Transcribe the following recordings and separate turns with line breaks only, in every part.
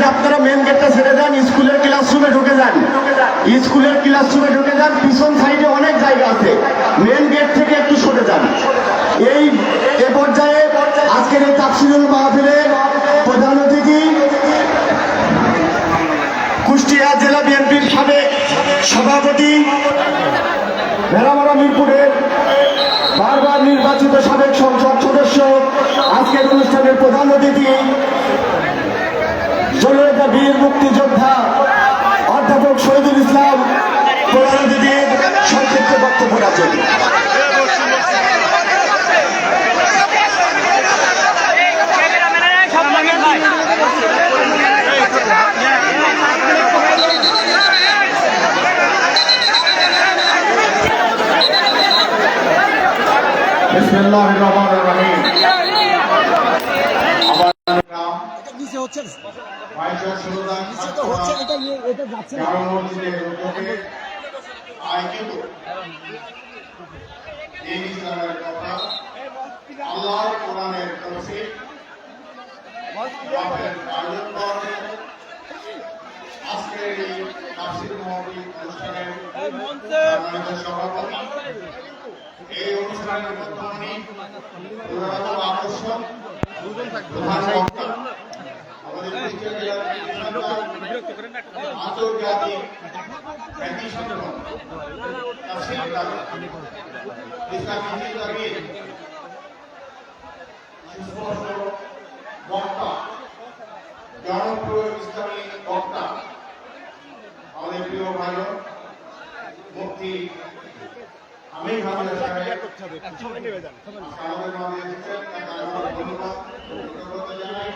যে আপনারা মেন গেটটা ছেড়ে দেন, স্কুলের ক্লাসরুমে ঢুকে যান, স্কুলের ক্লাসরুমে ঢুকে যান। পিছন সাইডে অনেক জায়গা আছে, মেন গেট থেকে একটু সরে যান। এই পর্যায়ে আজকের এই তাফসীরুল মাহফিলের প্রধান অতিথি কুষ্টিয়া জেলা বিএনপির সাবেক সভাপতি, ভেড়ামারা মিরপুরের বারবার নির্বাচিত সাবেক সংসদ সদস্য, আজকের অনুষ্ঠানের প্রধান অতিথি জননেতা বীর মুক্তিযোদ্ধা অধ্যাপক শহীদুল ইসলাম প্রধান অতিথির সংক্ষিপ্ত বক্তব্য রাখেন। বিসমিল্লাহির রহমানির রহিম। আমার নাম নিচে হচ্ছে ভাইজান সুলতান, নিচে তো হচ্ছে, এটা যাচ্ছে না। কারণ হচ্ছে উদ্যোগে আয়োজিত এই ইসলামের কথা, আল্লাহর কোরআনের তাফসীর আমাদের আয়োজন করা হয়েছে। আজকের এই তাফসীর মাহফিল অনুষ্ঠানের সভাপতি, এই অনুষ্ঠানের প্রধানী প্রধানত আকর্ষণ প্রধান বক্তা আমাদের কুষ্টিয়া জেলার আন্তর্জাতিক খ্যাতি সম্পন্ন তাফসীরকার ইসলামী চিন্তাবিদ, সুস্পষ্ট বক্তা, জনপ্রিয় ইসলামী বক্তা, আমাদের প্রিয় ভাই মুফতি আমি আমাদের মাঝে এসেছেন, ধন্যবাদ কৃতজ্ঞতা জানাই।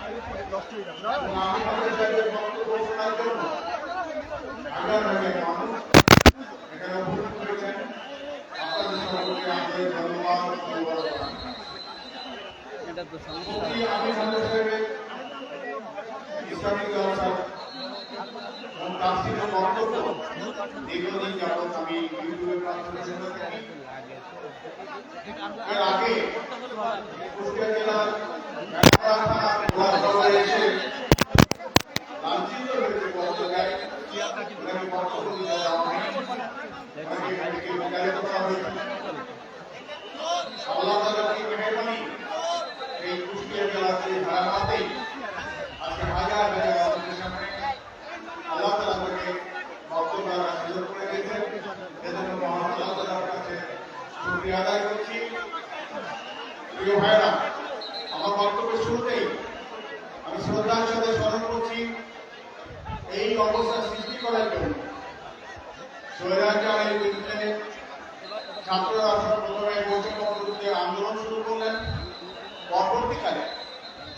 আমি আমাদের বক্তব্য শোনার জন্য হাজার হাজার মানুষ এখানে উপস্থিত হয়েছেন, আপনাদের সকলকে আন্তরিক ধন্যবাদ। আমি আমাদের সাহেবের ইসলামিক জলসা এবং তাফসীরের বক্তব্য দীর্ঘদিন যাবৎ আমি ইউটিউবে প্রার্থনা শুনে থাকি। এর আগে কুষ্টিয়া জেলার এসে লাঞ্ছিত হয়েছে বক্তব্য দেয়, বক্তব্য দিতে দেওয়া হয়নি, বিতাড়িত করা হয়েছে। আল্লাহ তাআলার কি মেহেরবানি, এই কুষ্টিয়া জেলার এই ধারাবাহিক আজকে হাজার হাজার মানুষের সামনে আল্লাহ তাআলা তাকে বক্তব্য রাখার সুযোগ করে দিয়েছেন। এজন্য মহান আল্লাহ তাআলার কাছে শুকরিয়া আদায় করছি। প্রিয় ভাইরা, আমার বক্তব্যের শুরুতেই আমি শ্রদ্ধার সাথে স্মরণ করছি এই অবস্থা সৃষ্টি করার জন্য স্বৈরাচারের বিরুদ্ধে ছাত্ররা প্রথমে বৈষম্যের বিরুদ্ধে আন্দোলন শুরু করলেন। পরবর্তীকালে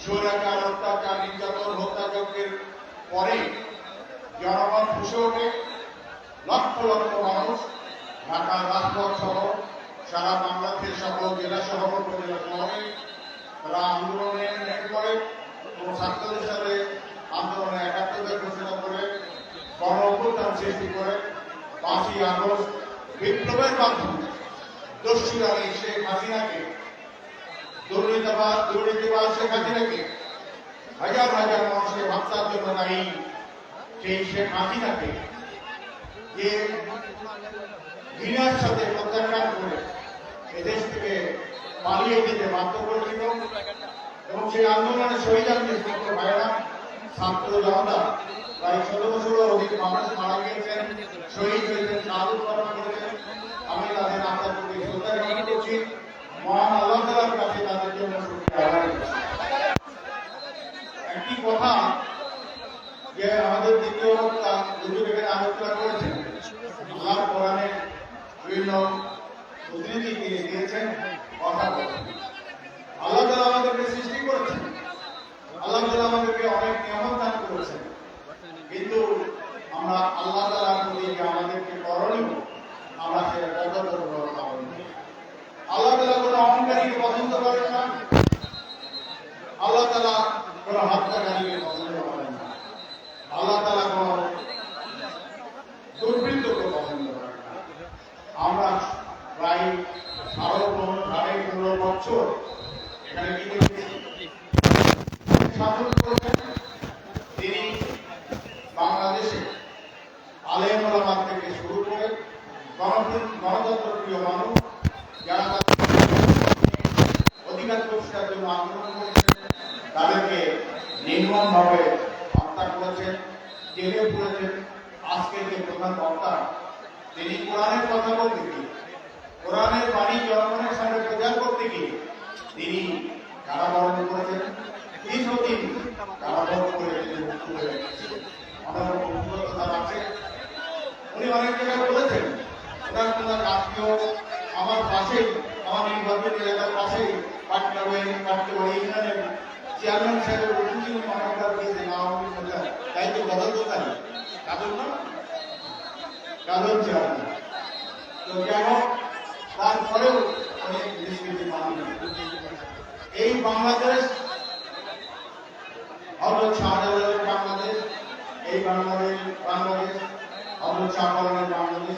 স্বৈরাচার, অত্যাচার, নির্যাতন, হত্যাযজ্ঞের পরে জনগণ ফুসে ওঠে। লক্ষ লক্ষ মানুষ ঢাকা, রাজপথ সহ সারা বাংলাদেশের সকল জেলা সহ উপজেলা শহরে তারা আন্দোলনে নেমে পড়ে এবং ছাত্রদের সাথে আন্দোলনে একাত্মতার ঘোষণা করে গণ অভ্যুত্থান সৃষ্টি করে ৫ই আগস্ট বিপ্লবের মাধ্যমে দস্যুরা শেখ হাসিনাকে, দুর্নীতিবাজ শেখ হাসিনাকে, হাজার হাজার মানুষকে হত্যার জন্য দায়ী সেই শেখ হাসিনাকে যে ঘৃণার সাথে প্রত্যাখ্যান করে এদেশ থেকে পালিয়ে যেতে বাধ্য করেছিল এবং সেই আন্দোলনে শহীদ ভাইয়েরা, ছাত্র জনতা প্রায় ১৬০০ অধিক মানুষ মারা গিয়েছেন, শহীদ হয়েছেন, শাহাদত বরণ করেছেন। আমি তাদের আত্মার প্রতি শ্রদ্ধা জ্ঞাপন করছি। মহান আল্লাহ তাআলার কাছে তাদের জন্য শুকরিয়া আদায় করছি। একটি কথা যে আমাদের দ্বিতীয় বক্তা হুজুর এখানে আলোচনা করেছেন, আল্লাহর কোরআনের বিভিন্ন উদ্ধৃতি তিনি দিয়েছেন, কথা বলেছেন। আল্লাহ তাআলা আমাদেরকে সৃষ্টি করেছেন, আল্লাহ তাআলা আমাদেরকে অনেক নিয়ামত দান করেছেন, কিন্তু আমরা আল্লাহ তাআলার প্রতি যে আমাদেরকে করণীয় আমরা সেটা কদর করব না। আল্লাহ তাআলা কোনো অহংকারীকে পছন্দ করেন না, আল্লাহ তাআলা কোনো হত্যাকারীকে পছন্দ করেন না, আল্লাহ তাআলা কোনো দুর্বৃত্তকে পছন্দ করেন না। আমরা প্রায় ১৮ বছর এখানে শাসন করেছেন। তিনি আলেম ওলামা থেকে শুরু করে গণতন্ত্র প্রিয় মানুষ যারা অধিকার প্রতিষ্ঠার জন্য আন্দোলন করেছেন তাদেরকে নির্মমভাবে হত্যা করেছেন, জেলে পুরেছেন। আজকের যে প্রধান বক্তা তিনি কোরআনের কথা বলতে গিয়ে, কোরআনের বাণী জনগণের সামনে প্রচার করতে গিয়ে তিনি কারাবরণ করেছেন। দীর্ঘদিন কারাবরণ করে তিনি মুক্ত হয়ে আমাদের অভিজ্ঞতা আছে। উনি অনেক জায়গায় বলেছেন ওনার কোন আত্মীয় আমার পাশেই, আমার নির্বাচনী এলাকার পাশেই পাটকাবাড়ি ইউনিয়নের চেয়ারম্যান সাহেবের উপস্থিতি অনেকবার দিয়েছেন আওয়ামী লীগ তাই তো বদল দোকানি কাজল না কাজল চেয়ারম্যান। তো যাই হোক, তারপরেও অনেক নিষ্কৃতি মানি। এই বাংলাদেশ হজরত শাহজালালের বাংলাদেশ, এই বাংলাদেশ হজরত শাহজালালের বাংলাদেশ,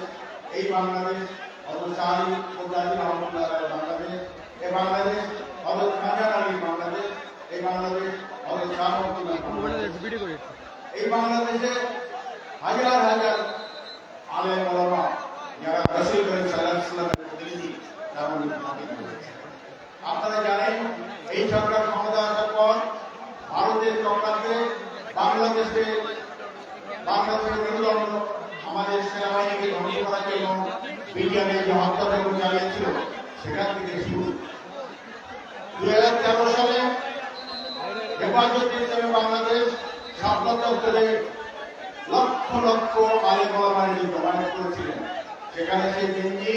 এই বাংলাদেশ হজরত শাহী কোদালি রহমতুল্লাহের বাংলাদেশ, এই বাংলাদেশ হজরত খাজান আলীর বাংলাদেশ, এই বাংলাদেশ হজরত শাহবুদ্দিনের বাংলাদেশ। এই বাংলাদেশে হাজার হাজার আলেম ওলামা যারা রাসূল করিম সাল্লাল্লাহু আলাইহি ওয়াসাল্লামের প্রতিনিধি তারা স্থাপিত হয়েছে। আপনারা জানেন এই সরকার ক্ষমতা আসার পর ভারতের চক্রান্তে বাংলাদেশের মেরুদণ্ড আমাদের সেনাবাহিনীকে ধ্বংস করার জন্য বিডিআরের যে হত্যাযজ্ঞ চালিয়েছিল সেখান থেকে শুরু। 2013 সালে হেফাজতে ইসলামে বাংলাদেশ শাপলা চত্বরে লক্ষ লক্ষ আলেম ওলামার জমায়েত করেছিলেন। সেখানে সেই গেঞ্জি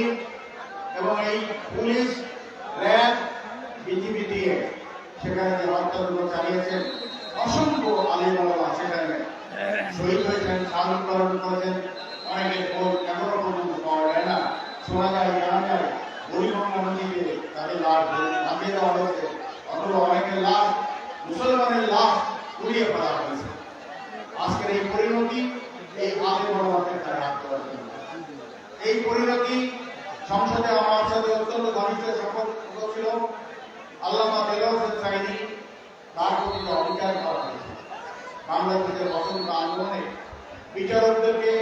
এবং এই পুলিশ, র্যাব, বিজিবি দিয়ে সেখানে যে হত্যাযজ্ঞ চালিয়েছেন, অসংখ্য আলেম ওলামা সেখানে শহীদ হয়েছেন, শাহাদাত করেছেন। অনেকের খোঁজ এখনো পর্যন্ত পাওয়া যায় না, শোনা যায়, জানা যায় বুড়িগঙ্গা নদীতে তাদের লাশ নামিয়ে দেওয়া হয়েছে, অথবা অনেকের লাশ, মুসলমানের লাশ উড়িয়ে ফেলা হয়েছে। আজকের এই পরিণতি এই আলেম ওলামাদের দ্বারা হাত করার জন্য। এই পরিণতি সংসদে আমার সাথে অত্যন্ত ঘনিষ্ঠ সম্পর্ক ছিল আল্লামা দেলোয়ার হোসেন সাঈদী, তার প্রতি অবিচার করা হয়েছে। বাংলাদেশের বসন্ত আন্দোলনে বিচারকদেরকে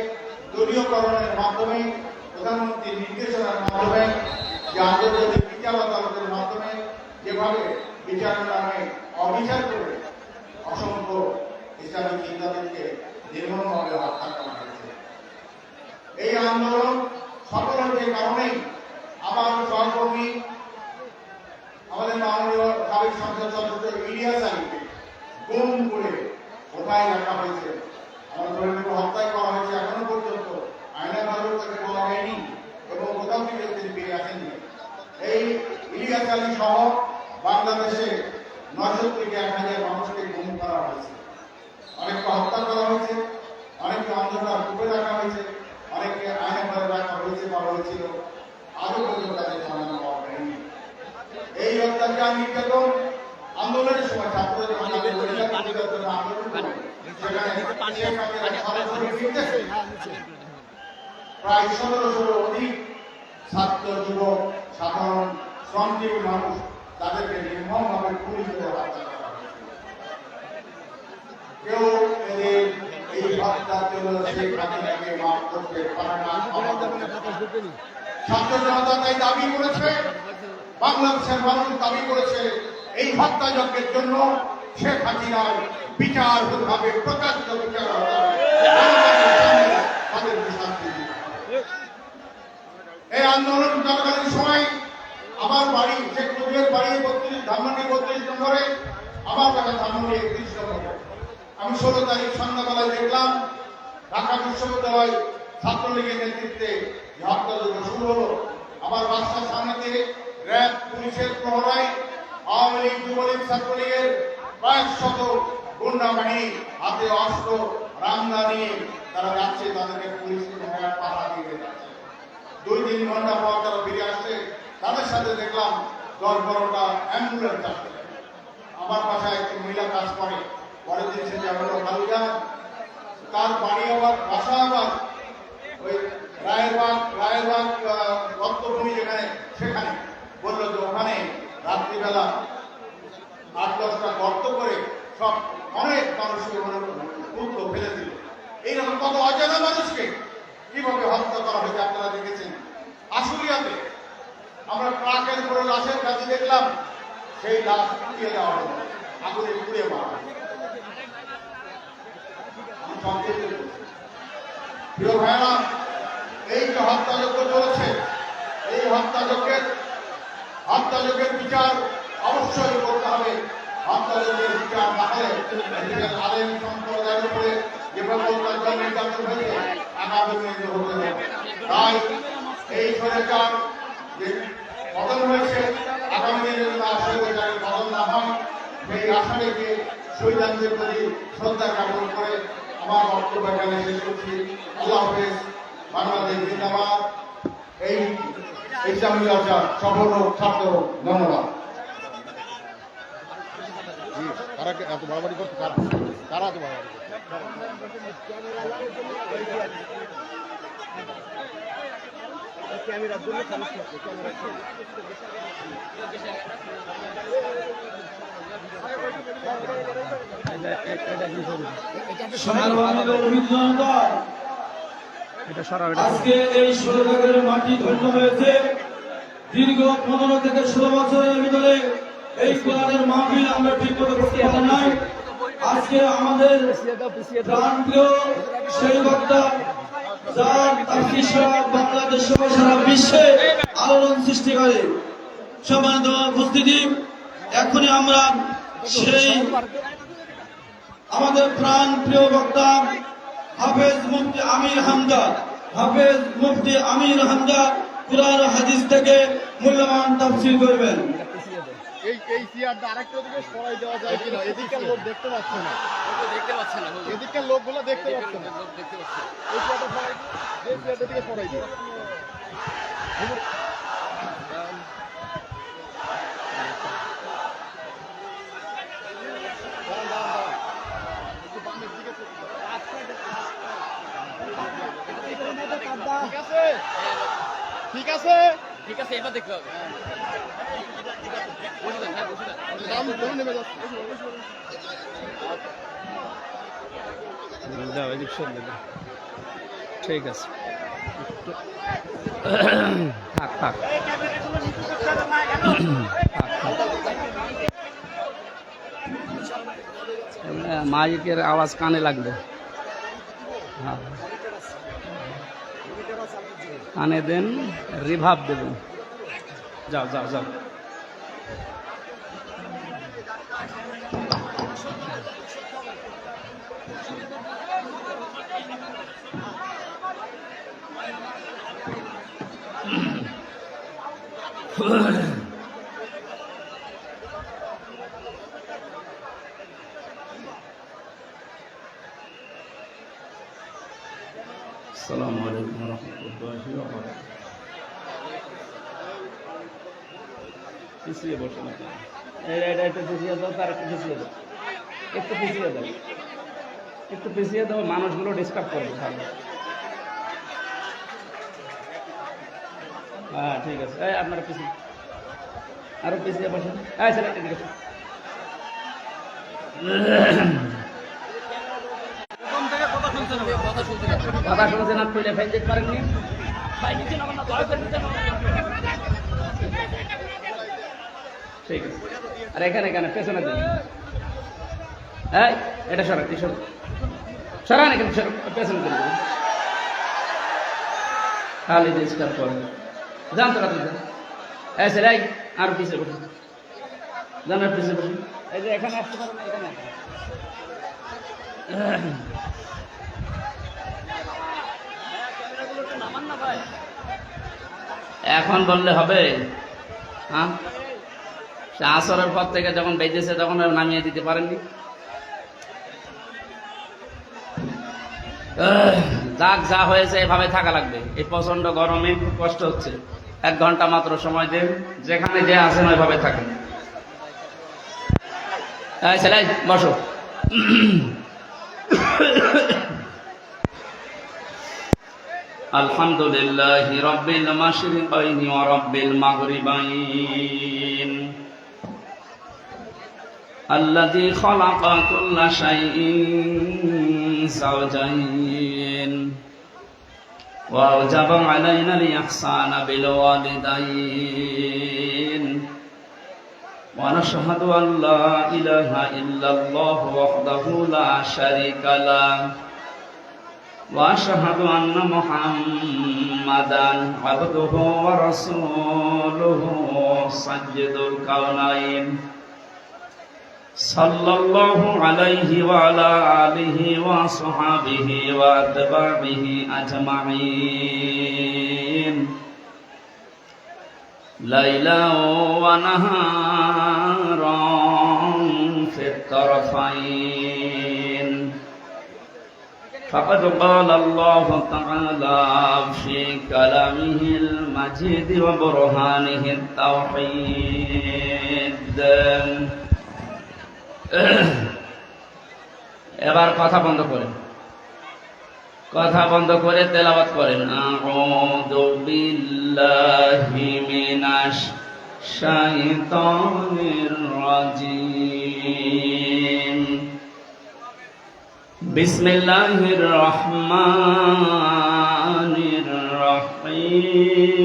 দলীয়করণের মাধ্যমে, প্রধানমন্ত্রীর নির্দেশনার মাধ্যমে, যে আন্তর্জাতিক বিচার আদালতের মাধ্যমে যেভাবে বিচারের নামে অবিচার করে অসংখ্য ইসলামী চিন্তাবিদকে নির্মমভাবে হত্যা করা হয়েছে। এই আন্দোলন সফল হয়েছে কারণেই আমার সহকর্মী আমাদের মাননীয় সাবেক সংসদ সদস্য ইলিয়াস আলীকে গুম করে কোথায় রাখা হয়েছে, আমার ধরে হত্যাই করা হয়েছে। এখনো পর্যন্ত আয়না ভালো তাকে বলা হয়নি এবং কোথাও থেকে তিনি ফিরে আসেননি। এই ইলিয়াস আলী সহ বাংলাদেশে 900 থেকে 1000 মানুষকে গুম করা হয়েছে, অনেককে হত্যা করা হয়েছে, অনেককে অন্ধকার কূপে রাখা হয়েছে, অনেককে আয়না ঘরে রাখা হয়েছে বা হয়েছিল, আজও পর্যন্ত তাদের জানানো পাওয়া যায়নি। এই অত্যাচার নির্যাতন আন্দোলনের সময় ছাত্রদের আন্দোলন প্রায় 1700 অধিক ছাত্র, যুবক, সাধারণ শ্রমজীবী মানুষ তাদেরকে নির্মমভাবে পুলিশ দিয়ে হত্যা করা হয়েছে। কেউ এদের এই হত্যার জন্য শেখ হাসিনাকে মাফ করতে পারে না। ছাত্র জনতা তাই দাবি করেছে, বাংলাদেশের মানুষ দাবি করেছে এই হত্যাযজ্ঞের জন্য শেখ হাসিনার বিচার হতে হবে, প্রকাশ্য বিচার হতে হবে, তাদেরকে শাস্তি দিতে হবে। এই আন্দোলন চলাকালীন সময় আমার বাড়ি শেখ মুজিবের বাড়ি 32 ধানমন্ডি 32 নম্বরে, আমার বাড়ি ধানমন্ডি 31 নম্বরে। আমি 16 তারিখ সন্ধ্যাবেলায় দেখলাম ঢাকা বিশ্ববিদ্যালয় ছাত্রলীগের নেতৃত্বে হত্যাযজ্ঞ শুরু হলো। আমার বাসার সামনে থেকে র্যাব, পুলিশের প্রহরায় আওয়ামী লীগ, যুবলীগ, ছাত্রলীগের কয়েক শত গুন্ডা বাহিনী হাতে অস্ত্র, রামদা নিয়ে তারা যাচ্ছে, তাদেরকে পুলিশ পাহারা দিয়ে যাচ্ছে। 2-3 ঘন্টা পর তারা ফিরে আসছে, তাদের সাথে দেখলাম 10-12টা অ্যাম্বুলেন্স আসছে। আমার বাসায় একটি মহিলা কাজ করে, পরের দিন সে যাবে খালুজা, তার বাড়ি আবার বাসা আবার ওই রায়েরবাগ রক্তভূমি যেখানে, সেখানে বললো যে ওখানে রাত্রিবেলা 8-10টা গর্ত করে সব অনেক মানুষকে পুত্র ফেলে দিল। এইরকম কত অজানা মানুষকে কিভাবে হত্যা করা হয়েছে আপনারা দেখেছেন। আশুলিয়াতে আমরা ট্রাকের উপরে লাশের কাছে দেখলাম, সেই লাশ পুড়িয়ে দেওয়া হলো, আগুনে পুড়িয়ে মারা হলো। প্রিয় ভাইরা, এই যে হত্যাযজ্ঞ চলেছে, এই হত্যাযজ্ঞের বিচার অবশ্যই করতে হবে। হত্যাযজ্ঞের বিচার না হলে আলেম সম্প্রদায়ের উপরে যেভাবে অত্যাচার নির্যাতন হয়েছে আগামী দিনে হতে হবে। তাই এই সরকার যে পতন হয়েছে, আগামী দিনে যদি সরকারের পতন না হয়, সেই আশা রেখে শহীদদের প্রতি শ্রদ্ধা জ্ঞাপন করে আমার বক্তব্য এখানে শেষ করছি। আল্লাহ হাফেজ। বাংলাদেশ জিন্দাবাদ। এই ইসলামী চর্চা সফল হোক, ছাত্র হোক। ধন্যবাদ।
কারা এত বাড়াবাড়ি করছে? কারা এত বাড়াবাড়ি করছে? ক্যামেরার জন্য সমস্যা হচ্ছে।
আজকে এই 16 জায়গার মাটি ধন্য হয়েছে। দীর্ঘ 15 থেকে 16 বছরের ভিতরে এই কোরআনের মাহফিল আমরা ঠিক মতো করতে পারি নাই। আজকে আমাদের প্রাণপ্রিয় সেই বক্তা, যার তাফসীর সারা বাংলাদেশ সহ সারা বিশ্বে আলোড়ন সৃষ্টি করে, সম্মানিত উপস্থিতি, এখনই আমরা সেই আমাদের প্রাণ প্রিয় বক্তা হাফেজ মুফতি আমির হামজা কুরআন ও হাদিস থেকে মূল্যবান তাফসীর করবেন।
এই চেয়ারটা আরেকটা দিকে সরাই দেওয়া যায় কিনা? এদিকের লোক দেখতে পাচ্ছে না, এদিকের লোকগুলো দেখতে পাচ্ছে না। এই চেয়ারটা সরাই দিয়ে, যে চেয়ারটা দিকে সরাই দিয়ে। ঠিক আছে, এবার দেখতে হবে।
ঠিক আছে, থাক থাক। মাইকের আওয়াজ কানে লাগবে। হ্যাঁ, কানে দেন, রিভাব দেবেন। যাও যাও যাও। আসসালামু আলাইকুম ওয়া রাহমাতুল্লাহি ওয়া বারাকাতুহু। পিছিয়ে বসে না, এটা একটু পিছিয়ে দাও, তার একটু পিছিয়ে দাও, একটু পিছিয়ে দাও, একটু পিছিয়ে দাও, মানুষগুলো ডিস্টার্ব করবে। হ্যাঁ ঠিক আছে। এই আপনারা পিছিয়ে, আরো পিছিয়ে বসেন। এই স্যার এদিকে কথা শুনছেন, আর খুলে ফেল যেতে পারেননি। ঠিক আছে, আর এখানে এখানে পেছনে দিন। এই এটা সরান, সরান এখানে, পেছনে দিন। খালি ডিস্টার্ব করেন, যান তোরা তুই যান। এই স্যার, এই আর পিছিয়ে বসুন, যান আর পিছিয়ে বসুন। এই যে এখানে আসতে পারেন, এখানে এখন বললে হবে? হ্যাঁ, আসরের পর থেকে যখন বেজেছে তখন নামিয়ে দিতে পারেননি। যাক, যা হয়েছে এভাবে থাকা লাগবে। এই প্রচন্ড গরমে খুব কষ্ট হচ্ছে। 1 ঘন্টা মাত্র সময় দেন, যেখানে যে আছেন ওইভাবে থাকেন। ছেলে বসো। আলহামদুলিল্লাহি রাব্বিল মাশরিকাইনি ওয়া রাব্বিল মাগরিবাইন আল্লাযী খালাকা কুল্লা শাইইন যাওজাইন وأوجب علينا الإحسان بالوالدين ونشهد أن لا إله إلا الله وحده لا شريك له وأشهد أن محمدا عبده ورسوله سيد الكونين صلى الله عليه وعلى آله وصحبه وأتباعه أجمعين ليلا ونهارا في الطرفين فقد قال الله تعالى في كلامه المجيد وبرهانه التوحيد এবার কথা বন্ধ করে তেলাওয়াত করেন আউযু বিল্লাহি মিনাশ শাইতানির রাজিম বিসমিল্লাহির রহমানির রহিম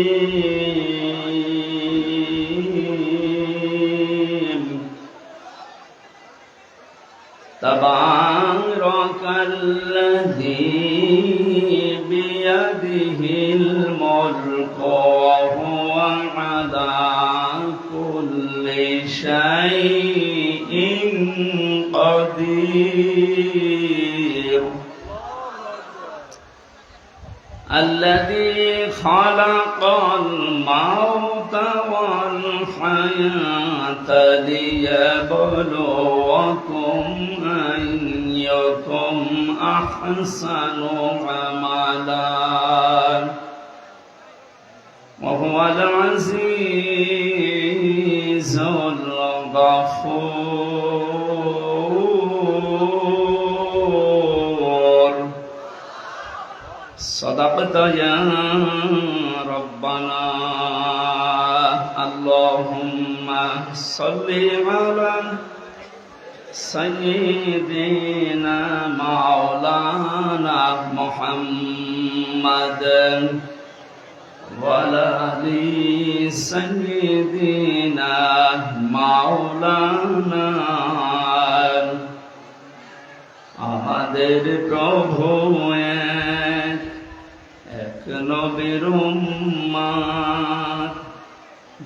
তাবারাকাল্লাযী বিয়াদিহিল মুলকু ওয়া হুয়া আলা কুল্লি শাইইন কাদির الذي خلق الموت والحياة ليبلوكم أيكم أحسن عملا وهو العزيز الغفور صدقت يا ربنا اللهم صل على سيدنا مولانا محمد وعلى آل سيدنا مولانا আমাদের প্রভু এক নবীর উম্মত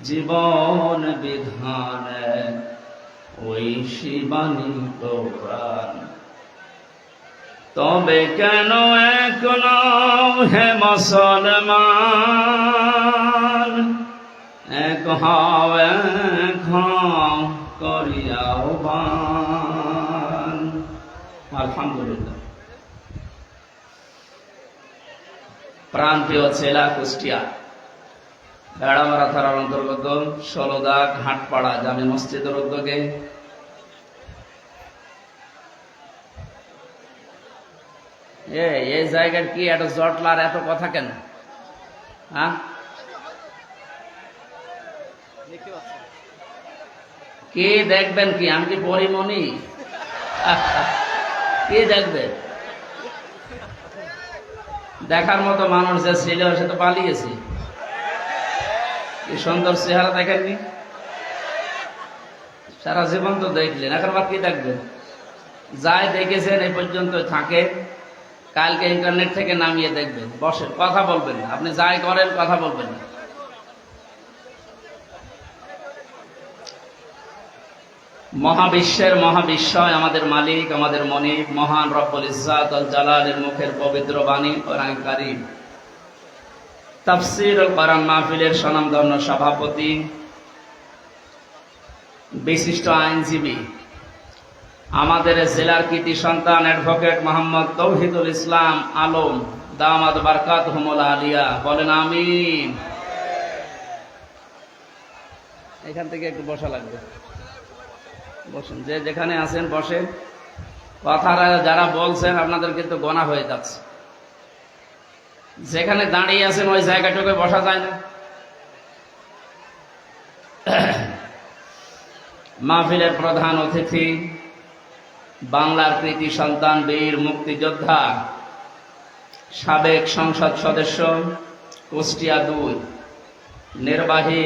জীবন বিধান ওই শিবানী কোরআন তবে কেন এখন হে মুসলমান এক হও করিয়াও বান আলহামদুলিল্লাহ প্রাণপ্রিয় জেলা কুষ্টিয়া বেড়ামারা থানার অন্তর্গত ষোলদা ঘাটপাড়া জামে মসজিদের উদ্যোগে এই জায়গার কি এত জটলার এত কথা কেন? হ্যাঁ, কি দেখবেন? কি আমি কি পরিমণি? কি দেখবে? দেখার মতো মানুষ যে ছিল সে তো পালিয়েছি। কি সুন্দর চেহারা দেখেননি? সারা জীবন তো দেখলেন, এখন আবার কি দেখবেন? যাই দেখেছেন এই পর্যন্ত থাকে, কালকে ইন্টারনেট থেকে নামিয়ে দেখবেন। বসে কথা বলবেন না, আপনি যাই করেন কথা বলবেন না। মহাবিশ্বের মহাবিশ্বয় আমাদের মালিক, আমাদের মনিক, মহান রব্বুল ইজ্জাত আল জালালের মুখের পবিত্র বাণী কোরআন কারীম তাফসীরুল কোরআন মাহফিলের স্বনামধন্য সভাপতি, বিশিষ্ট আইনজীবী, আমাদের জেলার কৃতি সন্তান অ্যাডভোকেট মোহাম্মদ তৌহিদুল ইসলাম আলম দামাত বারকাতুহুমুল আলিয়া, বলেন আমিন। এখান থেকে একটু বসা লাগবে, বসেন, যে যেখানে আছেন বসেন। কথাটা যারা বলছেন আপনাদের কিন্তু গোনা হয়ে যাচ্ছে। যেখানে দাঁড়িয়ে আছেন ওই জায়গাটুকু বসা যায় না। মাহফিলের প্রধান অতিথি, বাংলার কৃতি সন্তান, বীর মুক্তিযোদ্ধা, সাবেক সংসদ সদস্য কুষ্টিয়া 2, নির্বাহী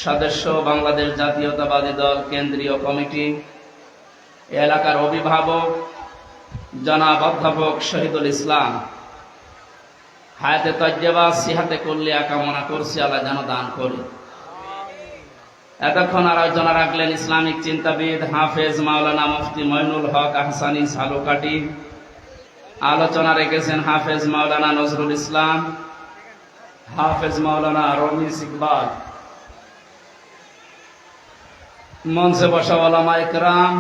সদস্য বাংলাদেশ জাতীয়তাবাদী দল কেন্দ্রীয় কমিটি, এলাকার অভিভাবক জনাব অধ্যাপক শহীদুল ইসলাম, হায়াতে তজ্জেবা সিহাতে কুল্লিয়া কামনা করছি আল্লাহ যেন দান করে। এতক্ষণ আলোচনা রাখলেন ইসলামিক চিন্তাবিদ হাফেজ মাওলানা মুফতি মইনুল হক আহসানী সালুকাটি। আলোচনা রেখেছেন হাফেজ মাওলানা নজরুল ইসলাম, হাফেজ মাওলানা রমিজ ইকবাল। মঞ্চে বসা ওলামা ইকরাম,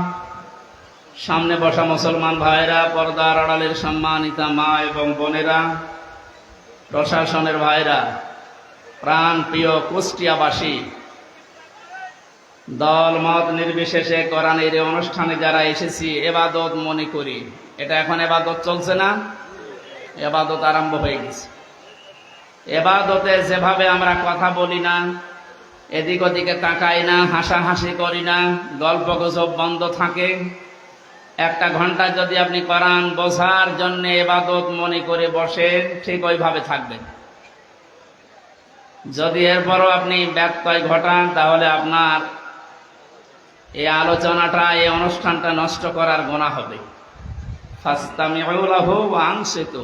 সামনে বসা মুসলমান ভাইরা, পর্দার আড়ালের সম্মানিতা মা এবং বোনেরা, প্রশাসনের ভাইরা, প্রাণ প্রিয় কুষ্টিয়াবাসী, দল মত নির্বিশেষে কোরআনের এই অনুষ্ঠানে যারা এসেছি এবাদত মনে করি। এটা এখন এবাদত চলছে না, এবাদত আরম্ভ হয়ে গেছে। এবাদতে যেভাবে আমরা কথা বলি না, এদিক ওদিকে তাকাই না, হাসাহাসি করি না, গল্প গুজব বন্ধ থাকে, 1 ঘন্টা যদি আপনি কোরআন বোঝার জন্য এবাদত মনে করে বসেন, ঠিক ওইভাবে থাকবেন। যদি এরপরও আপনি ব্যত্যয় ঘটান, তাহলে আপনার এই আলোচনাটা, এই অনুষ্ঠানটা নষ্ট করার গুনাহ হবে। ফাস্তামিউ লাহু ওয়া আনসিতু।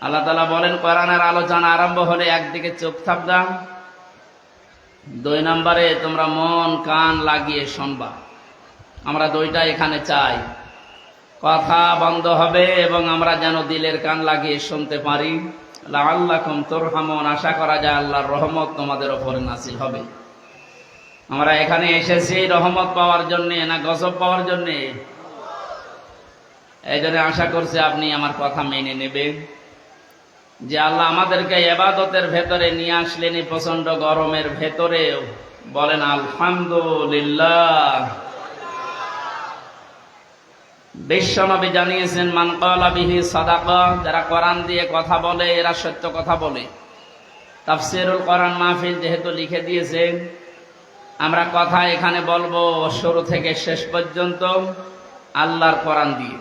আল্লাহ তাআলা বলেন, কোরআনের আলোচনা আরম্ভ হলে একদিকে চুপ থাকবা, 2 নম্বরে তোমরা মন কান লাগিয়ে শুনবা। আমরা 2টা এখানে চাই। কথা বন্ধ হবে এবং আমরা যেন দিলের কান লাগিয়ে শুনতে পারি। লাআল্লাকুম তুরহামুন, আশা করা যায় আল্লাহর রহমত তোমাদের উপরে নাযিল হবে। আমরা এখানে এসেছি রহমত পাওয়ার জন্য না গজব পাওয়ার জন্য? এই জন্য আশা করছি আপনি আমার কথা মেনে নেবেন যে আল্লাহ আমাদেরকে ইবাদতের ভেতরে নিয়ে আসলেন। এই প্রচন্ড গরমের ভেতরে বলেন আলহামদুলিল্লাহ। বিশ্বনবী জানিয়েছেন, মান ক্বালা বিহি সাদাকা, যারা কোরআন দিয়ে কথা বলে এরা সত্য কথা বলে। তাফসীরুল কোরআন মাহফিল যেহেতু লিখে দিয়েছেন, আমরা কথা এখানে বলবো শুরু থেকে শেষ পর্যন্ত আল্লাহর কোরআন দিয়ে।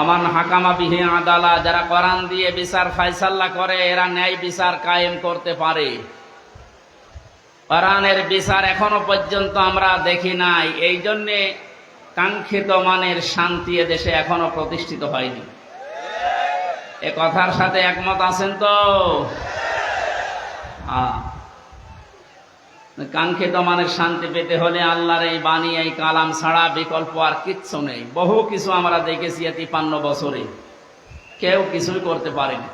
আমান হাকামা বিহি আদালা, যারা কোরআন দিয়ে বিচার ফায়সালা করে এরা ন্যায় বিচার কায়েম করতে পারে। কোরআনের বিচার এখনো পর্যন্ত আমরা দেখি নাই, এই জন্যে কাঙ্ক্ষিত মানের শান্তি এদেশে এখনো প্রতিষ্ঠিত হয়নি। এ কথার সাথে একমত আছেন তো? কাঙ্ক্ষিত মানের শান্তি পেতে হলে আল্লাহর এই বাণী, এই কালাম ছাড়া বিকল্প আর কিচ্ছু নেই। বহু কিছু আমরা দেখেছি 53 বছরে, কেউ কিছুই করতে পারেনি।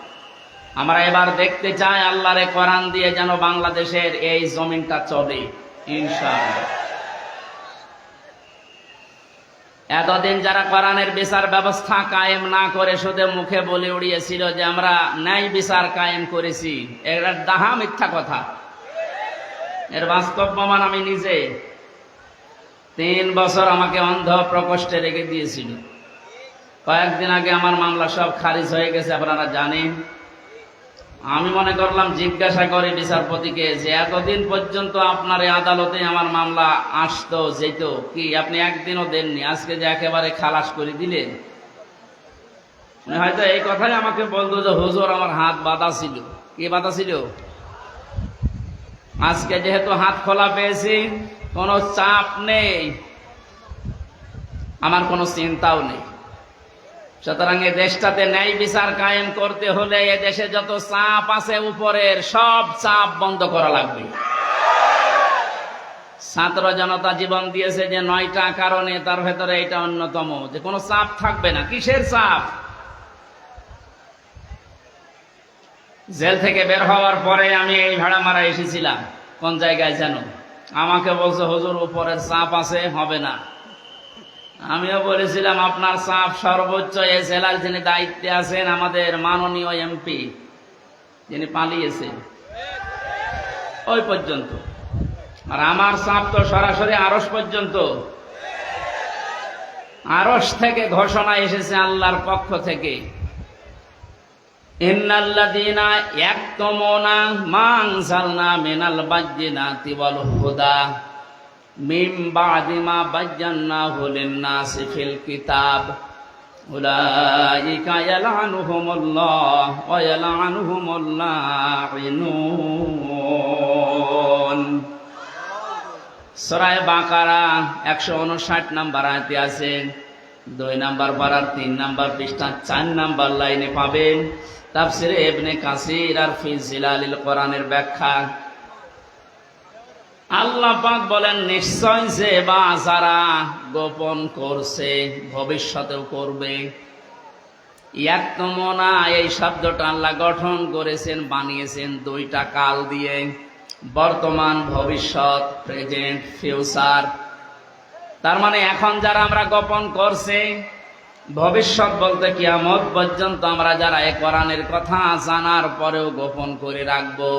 আমরা এবার দেখতে চাই আল্লাহর এই কোরআন দিয়ে যেন বাংলাদেশের এই জমিনটা চলে ইনশাআল্লাহ। এতদিন যারা কোরআনের বিচার ব্যবস্থা কায়েম না করে শুধু মুখে বলে উড়িয়েছিল যে আমরা ন্যায় বিচার কায়েম করেছি, এটা ডাহা মিথ্যা কথা। এর বাস্তব প্রমাণ আমি নিজে। 3 বছর আমাকে অন্ধ প্রকোষ্ঠে রেখে দিয়েছিল। কয়েকদিন আগে আমার মামলা সব খারিজ হয়ে গেছে, আপনারা জানেন। আমি মনে করলাম জিজ্ঞাসা করে বিচারপতিকে যে এতদিন পর্যন্ত আপনার এই আদালতে আমার মামলা আসতো যেত, কি আপনি একদিনও দেননি, আজকে যে একেবারে খালাস করে দিলেন। হয়তো এই কথাই আমাকে বলতো যে হুজুর আমার হাত বাঁধা ছিল। কি বাঁধা ছিল? আজকে যেহেতু হাত খোলা পেয়েছি, কোনো চাপ নেই, আমার কোনো চিন্তাও নেই। সুতরাং এ দেশটাতে ন্যায় বিচার কায়েম করতে হলে এ দেশে যত চাপ আছে উপরের সব চাপ বন্ধ করা লাগবে। ছাত্র জনতা জীবন দিয়েছে যে 9টা কারণে, তার ভেতরে এটা অন্যতম, যে কোনো চাপ থাকবে না। কিসের চাপ? জেল থেকে বের হওয়ার পরে আমি এই ভাড়া মারা এসেছিলাম, কোন জায়গায় যেন, আমাকে বলছে হুজুর উপরের চাপ আছে, হবে না। আমিও বলেছিলাম আপনার চাপ সর্বোচ্চ এই জেলার যিনি দায়িত্বে আছেন, আমাদের মাননীয় এমপি যিনি পালিয়েছেন, ওই পর্যন্ত। আর আমার চাপ তো সরাসরি আরশ পর্যন্ত। আরশ থেকে ঘোষণা এসেছে আল্লাহর পক্ষ থেকে, ইন্নাল্লাযীনা ইয়াকতুমুনা মা আনজালনা মিনাল বায়্যিনাতি ওয়াল হুদা মিন বা'দি মা বায়্যানাহু লিন-নাসি ফিল কিতাব উলাইকা ইয়ালআনুহুমুল্লাহ ওয়া ইয়ালআনুহুমুল লাঈনুন। সূরা বাকারা 159 নম্বর আয়াতে আছে, 2 নম্বর পারার 3 নম্বর পৃষ্ঠা 4 নম্বর লাইনে পাবেন। তাফসিরে ইবনে কাসির আর ফি জিলালিল কোরআনের ব্যাখ্যা। আল্লাহ পাক বলেন, নিশ্চয় যে বা যারা গোপন করছে ভবিষ্যতেও করবে। ইয়াকতুমুনা এই শব্দটা আল্লাহ গঠন করেছেন, বানিয়েছেন 2টা কাল দিয়ে, বর্তমান, ভবিষ্যৎ, প্রেজেন্ট, ফিউচার। তার মানে এখন যারা আমরা গোপন করছি, ভবিষ্যৎ বলতে কিয়ামত পর্যন্ত আমরা যারা এই কোরআনের কথা জানার পরেও গোপন করে রাখবো।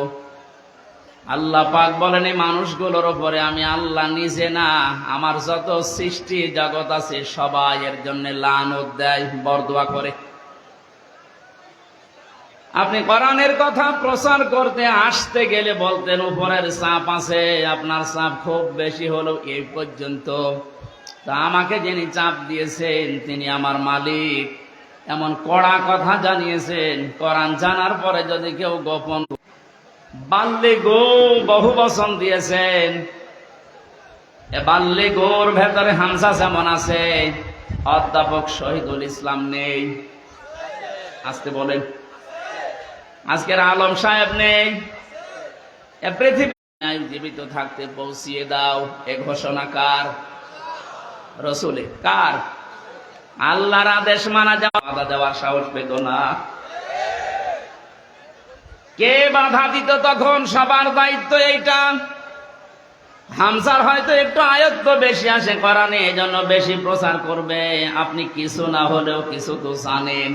আল্লাহ পাক বলেন, এই মানুষগুলোর উপরে আমি আল্লাহ নিজে না, আমার যত সৃষ্টি জগৎ আছে সবাই এর জন্য লানত দেয়, বরদোয়া করে। আপনি কোরআনের কথা প্রচার করতে আসতে গেলে বলতেন উপরের চাপ আছে, আপনার চাপ খুব বেশি হলো এই পর্যন্ত, তা আমাকে যিনি চাপ দিয়েছেন তিনি আমার মালিক, এমন কড়া কথা জানিয়েছেন। কোরআন জানার পরে যদি কেউ গোপন, বাল্যে গো বহু বচন দিয়েছেন, এ বাল্যে গোর ভেতরে হামজা যেমন আছে, অধ্যাপক শহীদুল ইসলাম নেই, আসতে বলেন। আজকের আলম সাহেব নেই। এ পৃথিবী জীবিত থাকতে পৌঁছিয়ে দাও, এ ঘোষণা কার? রসুলে। কার? আল্লাহর আদেশ মানা যাওয়া, বাধা দেওয়ার সাহস পেত না। কে বাধা দিত তখন? সবার দায়িত্ব এইটা। হামজার হয়তো একটু আয়ত্ত বেশি আসে কোরআনে, এই জন্য বেশি প্রচার করবে। আপনি কিছু না হলেও কিছু তো জানেন।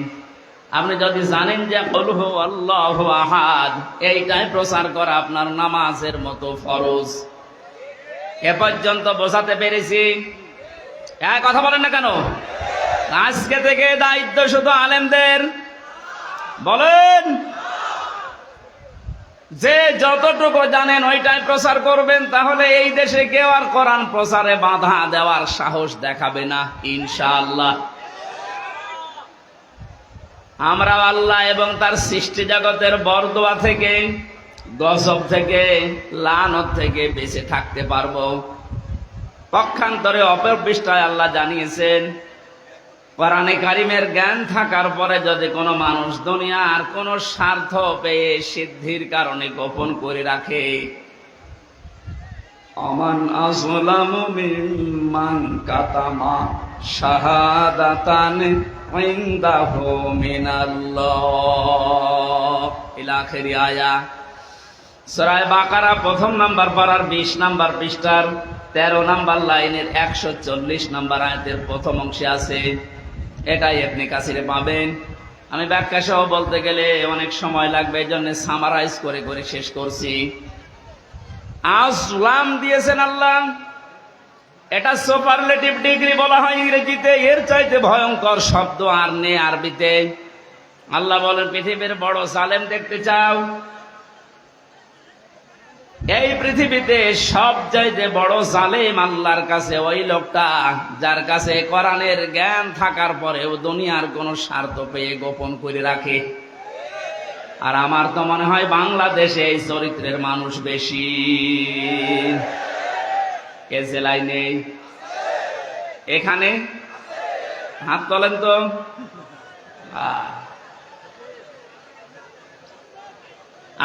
আপনি যদি জানেন যে কুল হু আল্লাহু আহাদ, এইটাই প্রচার করা আপনার নামাজের মতো ফরজ। এ পর্যন্ত বোঝাতে পেরেছি? কথা বলেন না কেন? আজকে থেকে দায়িত্ব শুধু আলেমদের। বলেন, যে যতটুকু জানেন ওইটাই প্রচার করবেন, তাহলে এই দেশে কেউ আর কোরআন প্রচারে বাধা দেওয়ার সাহস দেখাবে না, ইনশাআল্লাহ। আমরা আল্লাহ এবং তার সৃষ্টি জগতের বরদোয়া থেকে, গজব থেকে, লানত থেকে বেঁচে থাকতে পারবো। পক্ষান্তরে অপর পৃষ্ঠায় আল্লাহ জানিয়েছেন, কোরআনে কারিমের জ্ঞান থাকার পরে যদি কোনো মানুষ দুনিয়ার কোনো স্বার্থ পেয়ে সিদ্ধির কারণে গোপন করে রাখে, আমান আযলামু মিম্মান কাতামা শাহাদাতান ইনদাহু মিনাল্লাহ ইলা আখিরি আয়া। সূরা বাকারা 1 নম্বর পারার 20 নম্বর পৃষ্ঠার 13 নম্বর লাইনের 140 নম্বর আয়াতের প্রথম অংশে আছে। এটাই ইবনে কাসিরে পাবেন। আমি ব্যাখ্যা সহ বলতে গেলে অনেক সময় লাগবে, এই জন্য সামারাইজ করে করে শেষ করছি। আযলাম দিয়েছেন আল্লাহ, এটা সুপারলেটিভ ডিগ্রি বলা হয় ইংরেজিতে। এর চাইতে ভয়ঙ্কর শব্দ আর নেই আরবিতে। আল্লাহ বলেন, পৃথিবীর বড় জালেম দেখতে চাও? এই পৃথিবীতে সবচাইতে বড় জালেম আল্লাহর কাছে ওই লোকটা যার কাছে কোরআনের জ্ঞান থাকার পরেও দুনিয়ার কোন স্বার্থ পেয়ে গোপন করে রাখে। আর আমার তো মনে হয় বাংলাদেশে এই চরিত্রের মানুষ বেশি। কে জেলায় নেই? এখানে হাত তোলেন তো।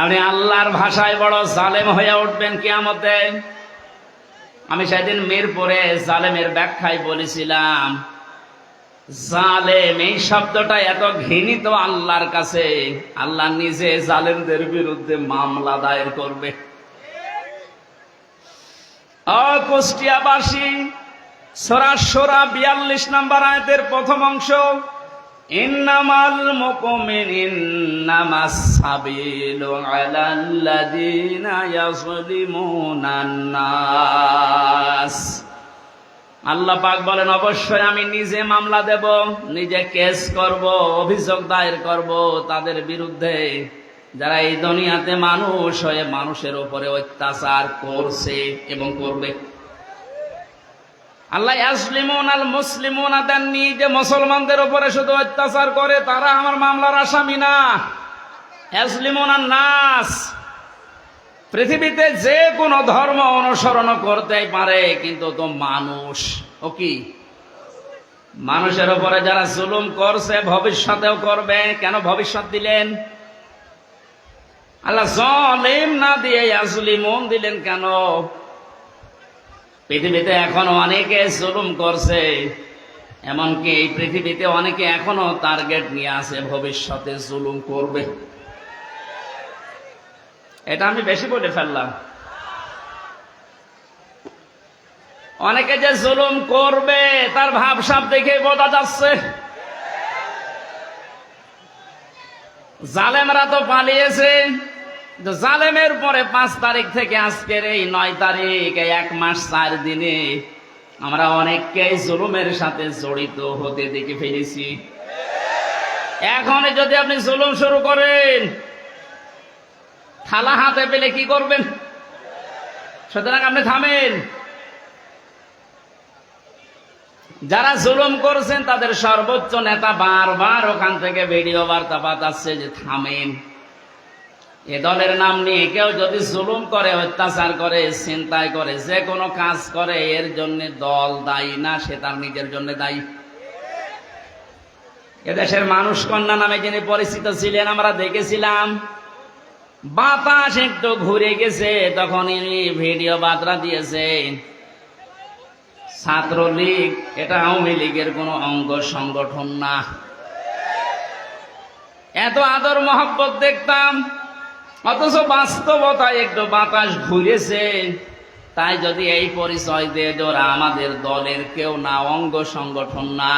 আপনি আল্লাহর ভাষায় বড় জালেম হয়ে উঠবেন কিয়ামতে। আমি সেদিন মিরপুরে জালেমের ব্যাখ্যায় বলেছিলাম, জালেম এই শব্দটা এত ঘৃণিত আল্লাহর কাছে, আল্লাহ নিজে জালেমদের বিরুদ্ধে মামলা দায়ের করবে। কুষ্টিয়াবাসী সূরা শূরা 42 নম্বর আয়াতের প্রথম অংশ, ইন্নামাল মুমিনুন্নামাস সাবিলু আলাল্লাযিনা ইয়াযলিমুনান নাস। আল্লাহ পাক বলেন, অবশ্যই আমি নিজে মামলা দেব, নিজে কেস করব, অভিযোগ দায়ের করব তাদের বিরুদ্ধে যারা এই দুনিয়াতে মানুষ হয়ে মানুষের উপরে অত্যাচার করছে এবং করবে। আল্লাহ ইয়াসলিমুন আল মুসলিমুনা দেননি যে মুসলমানদের উপরে শুধু অত্যাচার করে তারা আমার মামলার আসামি না। ইয়াসলিমুন আন নাস, পৃথিবীতে যে কোনো ধর্ম অনুসরণ করতেই পারে, কিন্তু তো মানুষ, ও কি মানুষের উপরে যারা জুলুম করছে ভবিষ্যতেও করবে। কেন ভবিষ্যৎ দিলেন? আল্লাহ জালিম না দিয়ে ইয়াসলিমুন দিলেন কেন? পৃথিবীতে এখনো অনেকে জুলুম করছে, এমনকি এই পৃথিবীতে অনেকে এখনো টার্গেট নিয়ে আছে ভবিষ্যতে জুলুম করবে। এটা আমি বেশি বলে ফেললাম। অনেকে যে জুলুম করবে তার ভাবসাব দেখে বোঝা যাচ্ছে। জালেমরা তো পালিয়েছে, জালেমের পরে 5 তারিখ থেকে আজকের এই 9 তারিখ, এই 1 মাস 4 দিনে আমরা অনেককেই জুলুমের সাথে জড়িত হতে দেখে ফেলেছি। এখন যদি আপনি জুলুম শুরু করেন, থালা হাতে পেলে কি করবেন? সুতরাং আপনি থামেন। যারা জুলুম করছেন তাদের সর্বোচ্চ নেতা বারবার ওখান থেকে ভিডিও বার্তা পাঠাচ্ছে যে থামেন। এ দলের নাম নিয়ে কেউ যদি জুলুম করে, অত্যাচার করে, চিন্তায় করে, যে কোনো কাজ করে, এর জন্য দল দায়ী না, সে তার নিজের জন্য দায়ী। এদেশের মানুষ কন্যা নামে যিনি পরিচিত ছিলেন, আমরা দেখেছিলাম, বাতাস একটু ঘুরে গেছে তখন ইনি ভিডিও বার্তা দিয়েছে, ছাত্রলীগ এটা আওয়ামী লীগের কোন অঙ্গ সংগঠন না। এত আদর মহব্বত দেখতাম, অথচ বাস্তবতায় একটু বাতাস ঘুরেছে। তাই যদি এই পরিচয় দিয়ে ওরা আমাদের দলের কেউ না, অঙ্গ সংগঠন না,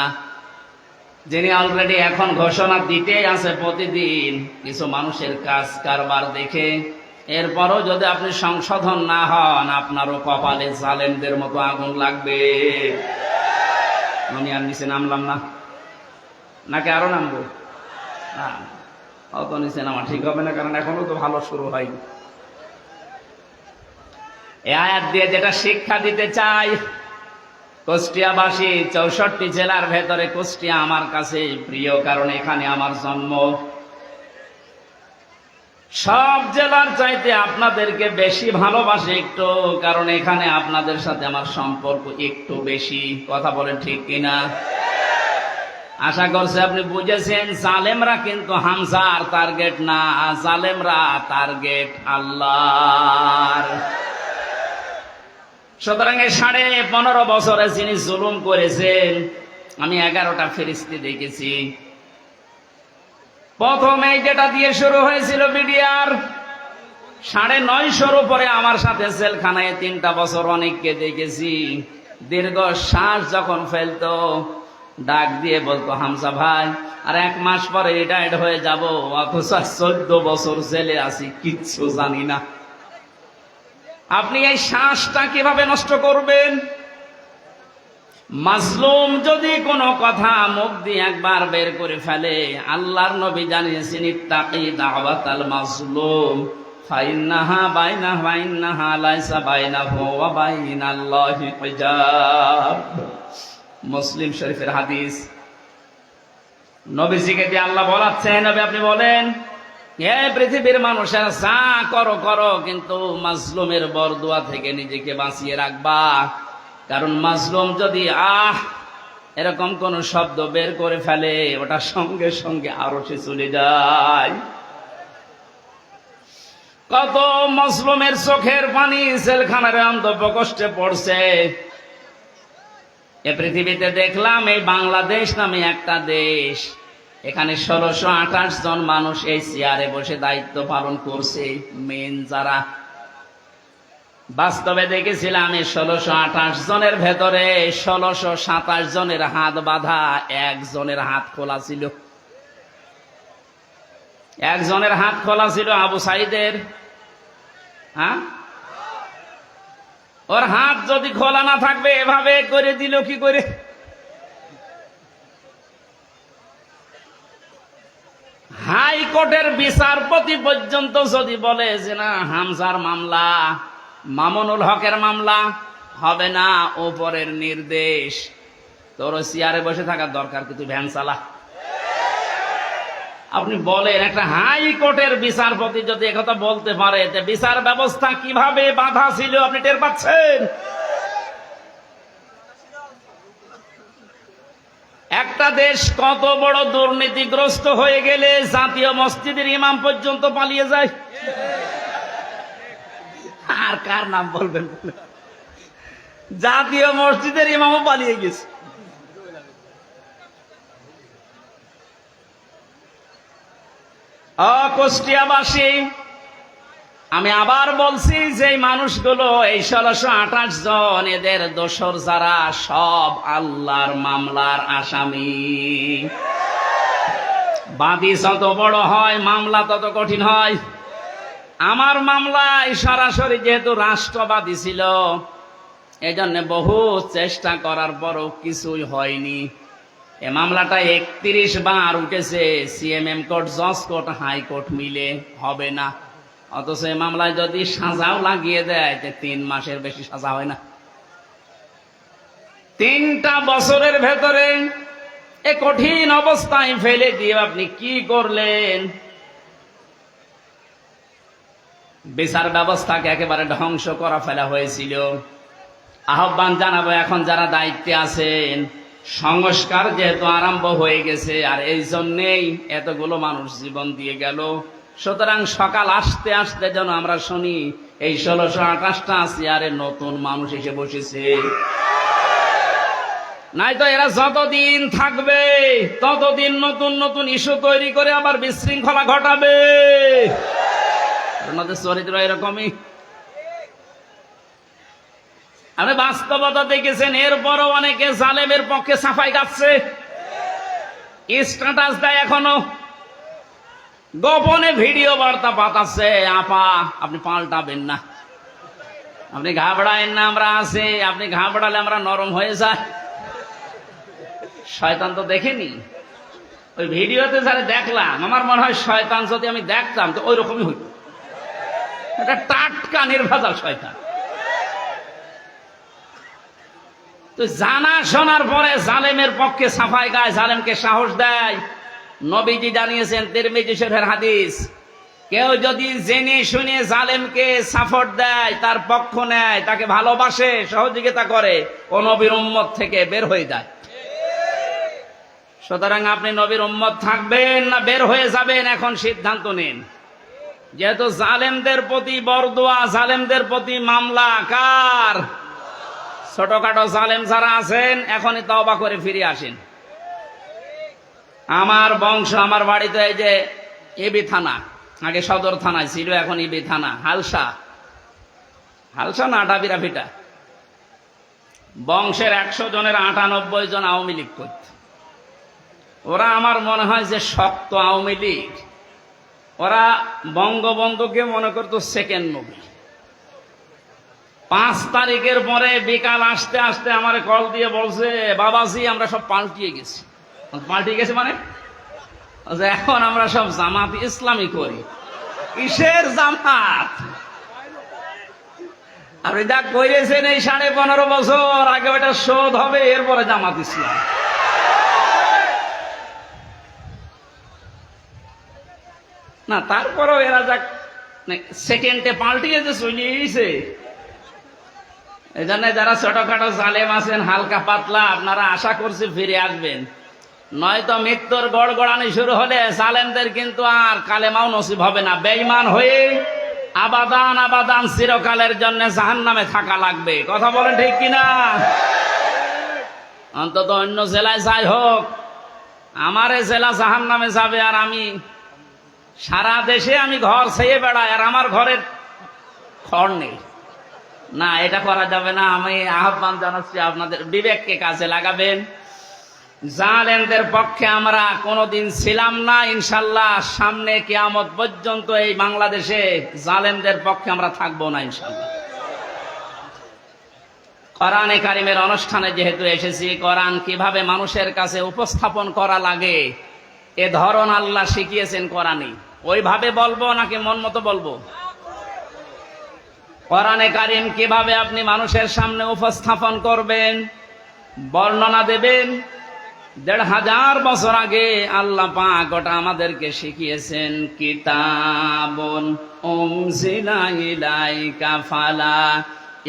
যিনি অলরেডি এখন ঘোষণা দিতে আছে প্রতিদিন কিছু মানুষের কাজ কারবার দেখে, এরপরও যদি আপনি সংশোধন না হন, আপনারও কপালে জালেমদের মতো আগুন লাগবে। আমি আর নিচে নামলাম না, নাকি আরো নামবো? অত নিচে নামা ঠিক হবে না, কারণ এখনো তো ভালো শুরু হয়নি। এই আয়াত দিয়ে যেটা শিক্ষা দিতে চাই, কুষ্টিয়াবাসী, 64 জেলার ভেতরে কুষ্টিয়া আমার কাছে প্রিয়, কারণ এখানে আমার জন্ম। সব জেলার চাইতে আপনাদেরকে বেশি ভালোবাসে একটু, কারণ এখানে আপনাদের সাথে আমার সম্পর্ক একটু বেশি। কথা বলেন ঠিক কিনা? আশা করছি আপনি বুঝেছেন। জালেমরা কিন্তু হামজার টার্গেট না, জালেমরা টার্গেট আল্লাহর। সুতরাং 15.5 বছরে যিনি জুলুম করেছেন, আমি 11টা ফেরেশতা দেখেছি। প্রথমে যেটা দিয়ে শুরু হয়েছিল বিডিআর, 950 উপরে আমার সাথে জেলখানায় 3টা বছর অনেককে দেখেছি। দীর্ঘ শ্বাস যখন ফেলতো, ডাক দিয়ে বলতো, হামজা ভাই আর 1 মাস পরে রিটায়ার্ড হয়ে যাব, অথচ 14 বছর জেলে আছি, কিচ্ছু জানি না। আপনি এই শ্বাসটা কিভাবে নষ্ট করবেন? মাজলুম যদি কোনো কথা মুখ দিয়ে একবার বের করে ফেলে, আল্লাহর নবী জানিয়েছেন, ইত্তাকি দাওয়াতাল মাজলুম ফাইন্নাহা বাইনাহু ওয়া ইন্নাহা লাইসা বাইনাহু ওয়া বাইনাল্লাহি হিজাব। মুসলিম শরীফের হাদিস। নবীজিকে দিয়ে আল্লাহ বলাচ্ছেন, নবী আপনি বলেন, হে পৃথিবীর মানুষেরা যা করো করো, কিন্তু মাজলুমের বরদুয়া থেকে নিজেকে বাঁচিয়ে রাখবা। কারণ মাজলুম যদি এরকম কোন শব্দ বের করে ফেলে, ওটা সঙ্গে সঙ্গে আরশে চলে যায়। কত মাজলুমের চোখের পানি জেলখানার অন্তঃ কষ্টে পড়ছে। এ পৃথিবীতে দেখলাম, এই বাংলাদেশ নামে একটা দেশ, এখানে 1628 জন মানুষ এই চেয়ারে বসে দায়িত্ব পালন করছে। মেন যারা, বাস্তবে দেখেছিলাম এই 1628 জনের ভেতরে 1627 জনের হাত বাঁধা, একজনের হাত খোলা ছিল। একজনের হাত খোলা ছিল আবু সাইদের। ওর হাত যদি খোলা না থাকবে, এভাবে করে দিল কি করে? হাইকোর্টের বিচারপতি পর্যন্ত যদি বলে যে না, হামজার মামলা, মামুনুল হকের মামলা, হবে না, ওপরের নির্দেশ। তোর চেয়ারে বসে থাকার দরকার কি, তুই ভ্যান চালা। আপনি বলেন, একটা হাইকোর্টের বিচারপতি যদি একথা বলতে পারে, বিচার ব্যবস্থা কিভাবে বাধা ছিল আপনি টের পাচ্ছেন? একটা দেশ কত বড় দুর্নীতিগ্রস্ত হয়ে গেলে জাতীয় মসজিদের ইমাম পর্যন্ত পালিয়ে যায়। আর কার নাম বলবেন? জাতীয় মসজিদের ইমামও পালিয়ে গেছে। কুষ্টিয়াবাসী, আমি আবার বলছি যে এই মানুষগুলো, এই 1628 জন, এদের দোসর যারা, সব আল্লাহর মামলার আসামি। বাদী যত বড় হয় মামলা তত কঠিন হয়। আমার মামলায় সরাসরি যেহেতু রাষ্ট্রবাদী ছিল, এই জন্য বহু চেষ্টা করার পরও কিছুই হয়নি। এ মামলাটা 31 বার উঠেছে, সিএমএম কোর্ট, জজ কোর্ট, হাইকোর্ট মিলে, হবে না। অথচ এই মামলায় যদি সাজাও লাগিয়ে দেয়, 3 মাসের বেশি সাজা হয় না। 3টা বছরের ভেতরে এ কঠিন অবস্থায় ফেলে দিয়ে আপনি কি করলেন? বিচার ব্যবস্থাকে একেবারে ধ্বংস করা ফেলা হয়েছিল। আহ্বান জানাবো, এখন যারা দায়িত্বে আছেন, সংস্কার যেহেতু আরম্ভ হয়ে গেছে, আর এই জন্যেই এতগুলো মানুষ জীবন দিয়ে গেল, সুতরাং সকাল আসতে আসতে যেন আমরা শুনি এই 1628টা চেয়ারে নতুন মানুষ এসে বসেছে। নাই তো এরা যতদিন থাকবে ততদিন নতুন নতুন ইস্যু তৈরি করে আবার বিশৃঙ্খলা ঘটাবে। ওনাদের চরিত্র এরকমই। আপনি বাস্তবতা দেখেছেন, এরপরও অনেকে জালেমের পক্ষে সাফাই গাচ্ছে, স্ট্যাটাস দেয়, এখনো গোপনে ভিডিও বার্তা পাঠাচ্ছে। আপা, আপনি পাল্টাবেন না, আপনি ঘাবড়ায়েন না, আমরা আছি। আপনি ঘাবড়ালে আমরা নরম হয়ে যায়। শয়তান তো দেখেনি, ওই ভিডিওতে যারা দেখলাম, আমার মনে হয় শয়তান যদি আমি দেখতাম তো ওই রকমই হইত। এটা টাটকা নির্ভেজাল শয়তান। তো জানা শোনার পরে জালেমের পক্ষে সাফাই গায়, জালেমকে সাহস দেয়। নবীজি জানিয়েছেন, তিরমিজি শরীফের হাদিস, কেউ যদি জেনে শুনে জালেমকে সাপোর্ট দেয়, তার পক্ষ নেয়, তাকে ভালোবাসে, সহযোগিতা করে, ও নবীর উম্মত থেকে বের হয়ে যায়। সুতরাং আপনি নবীর উম্মত থাকবেন না বের হয়ে যাবেন, এখন সিদ্ধান্ত নিন। যেহেতু জালেমদের প্রতি বরদোয়া, জালেমদের প্রতি মামলা কার? ছোটখাটো জালেম যারা আছেন, এখনই তওবা করে ফিরে আসেন। আমার বংশ, আমার বাড়িতে এই যে এবি থানা, আগে সদর থানায় ছিল, এখন এবি থানা, হালসা না ডাবিরাফিটা, বংশের 100 জনের 98 জন আওয়ামী লীগ করত। ওরা আমার মনে হয় যে শক্ত আওয়ামী লীগ। ওরা বঙ্গবন্ধুকে মনে করতো সেকেন্ড নবী। 5 তারিখের পরে বিকাল আসতে আসতে আমার কল দিয়ে বলছে, বাবাজি আমরা সব পাল্টিয়ে গেছি। পাল্টিয়ে গেছে মানে এখন আমরা সব জামাত ইসলামী করি। কিসের জামাত? আপনি যা করেছেন এই 15.5 বছর আগে, ওটা শোধ হবে, এরপরে জামাত ইসলাম। না, তারপরেও এরা যা সেকেন্ডে পাল্টিয়ে যে চলে এসেছে। এই জন্য যারা ছোটখাটো জালেম আছেন, হালকা পাতলা, আপনারা আশা করছি ফিরে আসবেন। নয়তো মৃত্যুর গড়গড়ানি শুরু হলে জালেমদের কিন্তু আর কালেমাও নসিব হবে না। বেঈমান হয়ে আবাদান আবাদান চিরকালের জন্য জাহান্নামে থাকা লাগবে। কথা বলেন ঠিক কিনা? অন্তত অন্য জেলায় যাই হোক, আমার এই জেলা জাহান্নামে যাবে, আর আমি সারা দেশে আমি ঘর ছেয়ে বেড়াই, আর আমার ঘরের খড় নেই। না, এটা করা যাবে না। আমি আহ্বান জানাচ্ছি, আপনাদের বিবেককে কাজে লাগাবেন। জালেমদের পক্ষে আমরা কোনোদিন ছিলাম না, ইনশাল্লাহ সামনে কিয়ামত পর্যন্ত এই বাংলাদেশে জালেমদের পক্ষে আমরা থাকবো না ইনশাল্লাহ। কোরআনে কারিমের অনুষ্ঠানে যেহেতু এসেছি, কোরআন কিভাবে মানুষের কাছে উপস্থাপন করা লাগে এ ধরন আল্লাহ শিখিয়েছেন কোরআনে। ওইভাবে বলবো নাকি মন মতো বলবো? কোরআনে কারীম কিভাবে আপনি মানুষের সামনে উপস্থাপন করবেন, বর্ণনা দেবেন। ১৫০০ বছর আগে আল্লাহ পাক ওটা আমাদেরকে শিখিয়েছেন। কিতাবুন উনজিলা ইলাইকা ফালা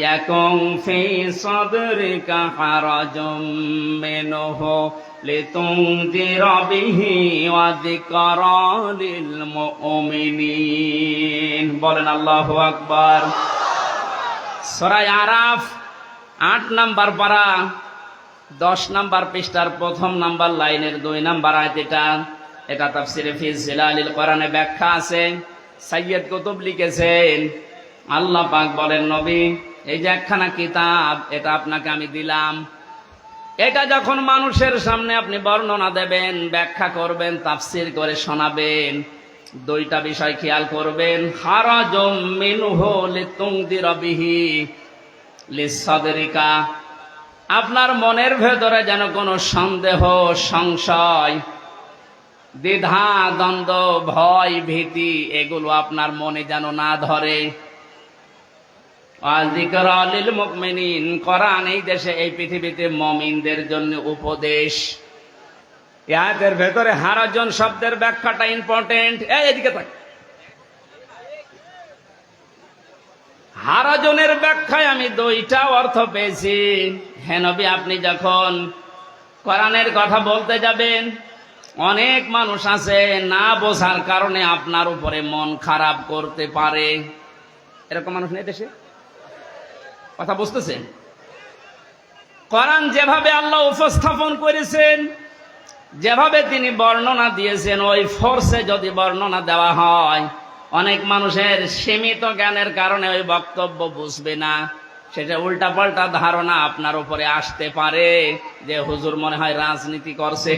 ইয়াকুন ফি সাদরিকা হারাজুম মিনহু লিতুনযিরা বিহি ওয়া যিকরা লিল মুমিনিন। বলেন আল্লাহু আকবার। সূরা আরাফ ৮ নম্বর পারা 10 নম্বর পৃষ্ঠার ১ম নম্বর লাইনের ২ নম্বর আয়াত। এটা তাফসিরে ফি জিলালিল কোরআনে ব্যাখ্যা আছে, সাইয়্যিদ কুতুব লিখেছেন। আল্লাহ পাক বলেন, নবী এই যে একখানা কিতাব, এটা আপনাকে আমি দিলাম। এটা যখন মানুষের সামনে আপনি বর্ণনা দেবেন, ব্যাখ্যা করবেন, তাফসির করে শোনাবেন, 2টা বিষয় খেয়াল করবেন। হারাজুম মিনহু লিতুনযিরা বিহি লিসাদরিকা, আপনার মনের ভেতরে যেন কোনো সন্দেহ, সংশয়, দ্বিধা, দ্বন্দ্ব, ভয়, ভীতি এগুলো আপনার মনে যেন না ধরে। ওয়া যিকরা লিল মুমিনিন, কোরআন এই দেশে, এই পৃথিবীতে মুমিনদের জন্য উপদেশ। এই আয়াতের ভেতরে হারাজন শব্দের ব্যাখ্যাটা ইম্পর্টেন্ট। এদিকে তাক। হারাজনের ব্যাখ্যায় আমি 2টা অর্থ পেয়েছি। হে নবী, আপনি যখন কোরআনের কথা বলতে যাবেন, অনেক মানুষ আছে না বোঝার কারণে আপনার উপরে মন খারাপ করতে পারে। এরকম মানুষ নেই দেশে? কথা বুঝতেছেন? কোরআন যেভাবে আল্লাহ উপস্থাপন করেছেন, যেভাবে তিনি বর্ণনা দিয়েছেন, ওই ফোর্সে যদি বর্ণনা দেওয়া হয়, অনেক মানুষের সীমিত জ্ঞানের কারণে ওই বক্তব্য বুঝবে না। সেটা উল্টাপাল্টা ধারণা আপনার উপরে আসতে পারে যে হুজুর মনে হয় রাজনীতি করছে।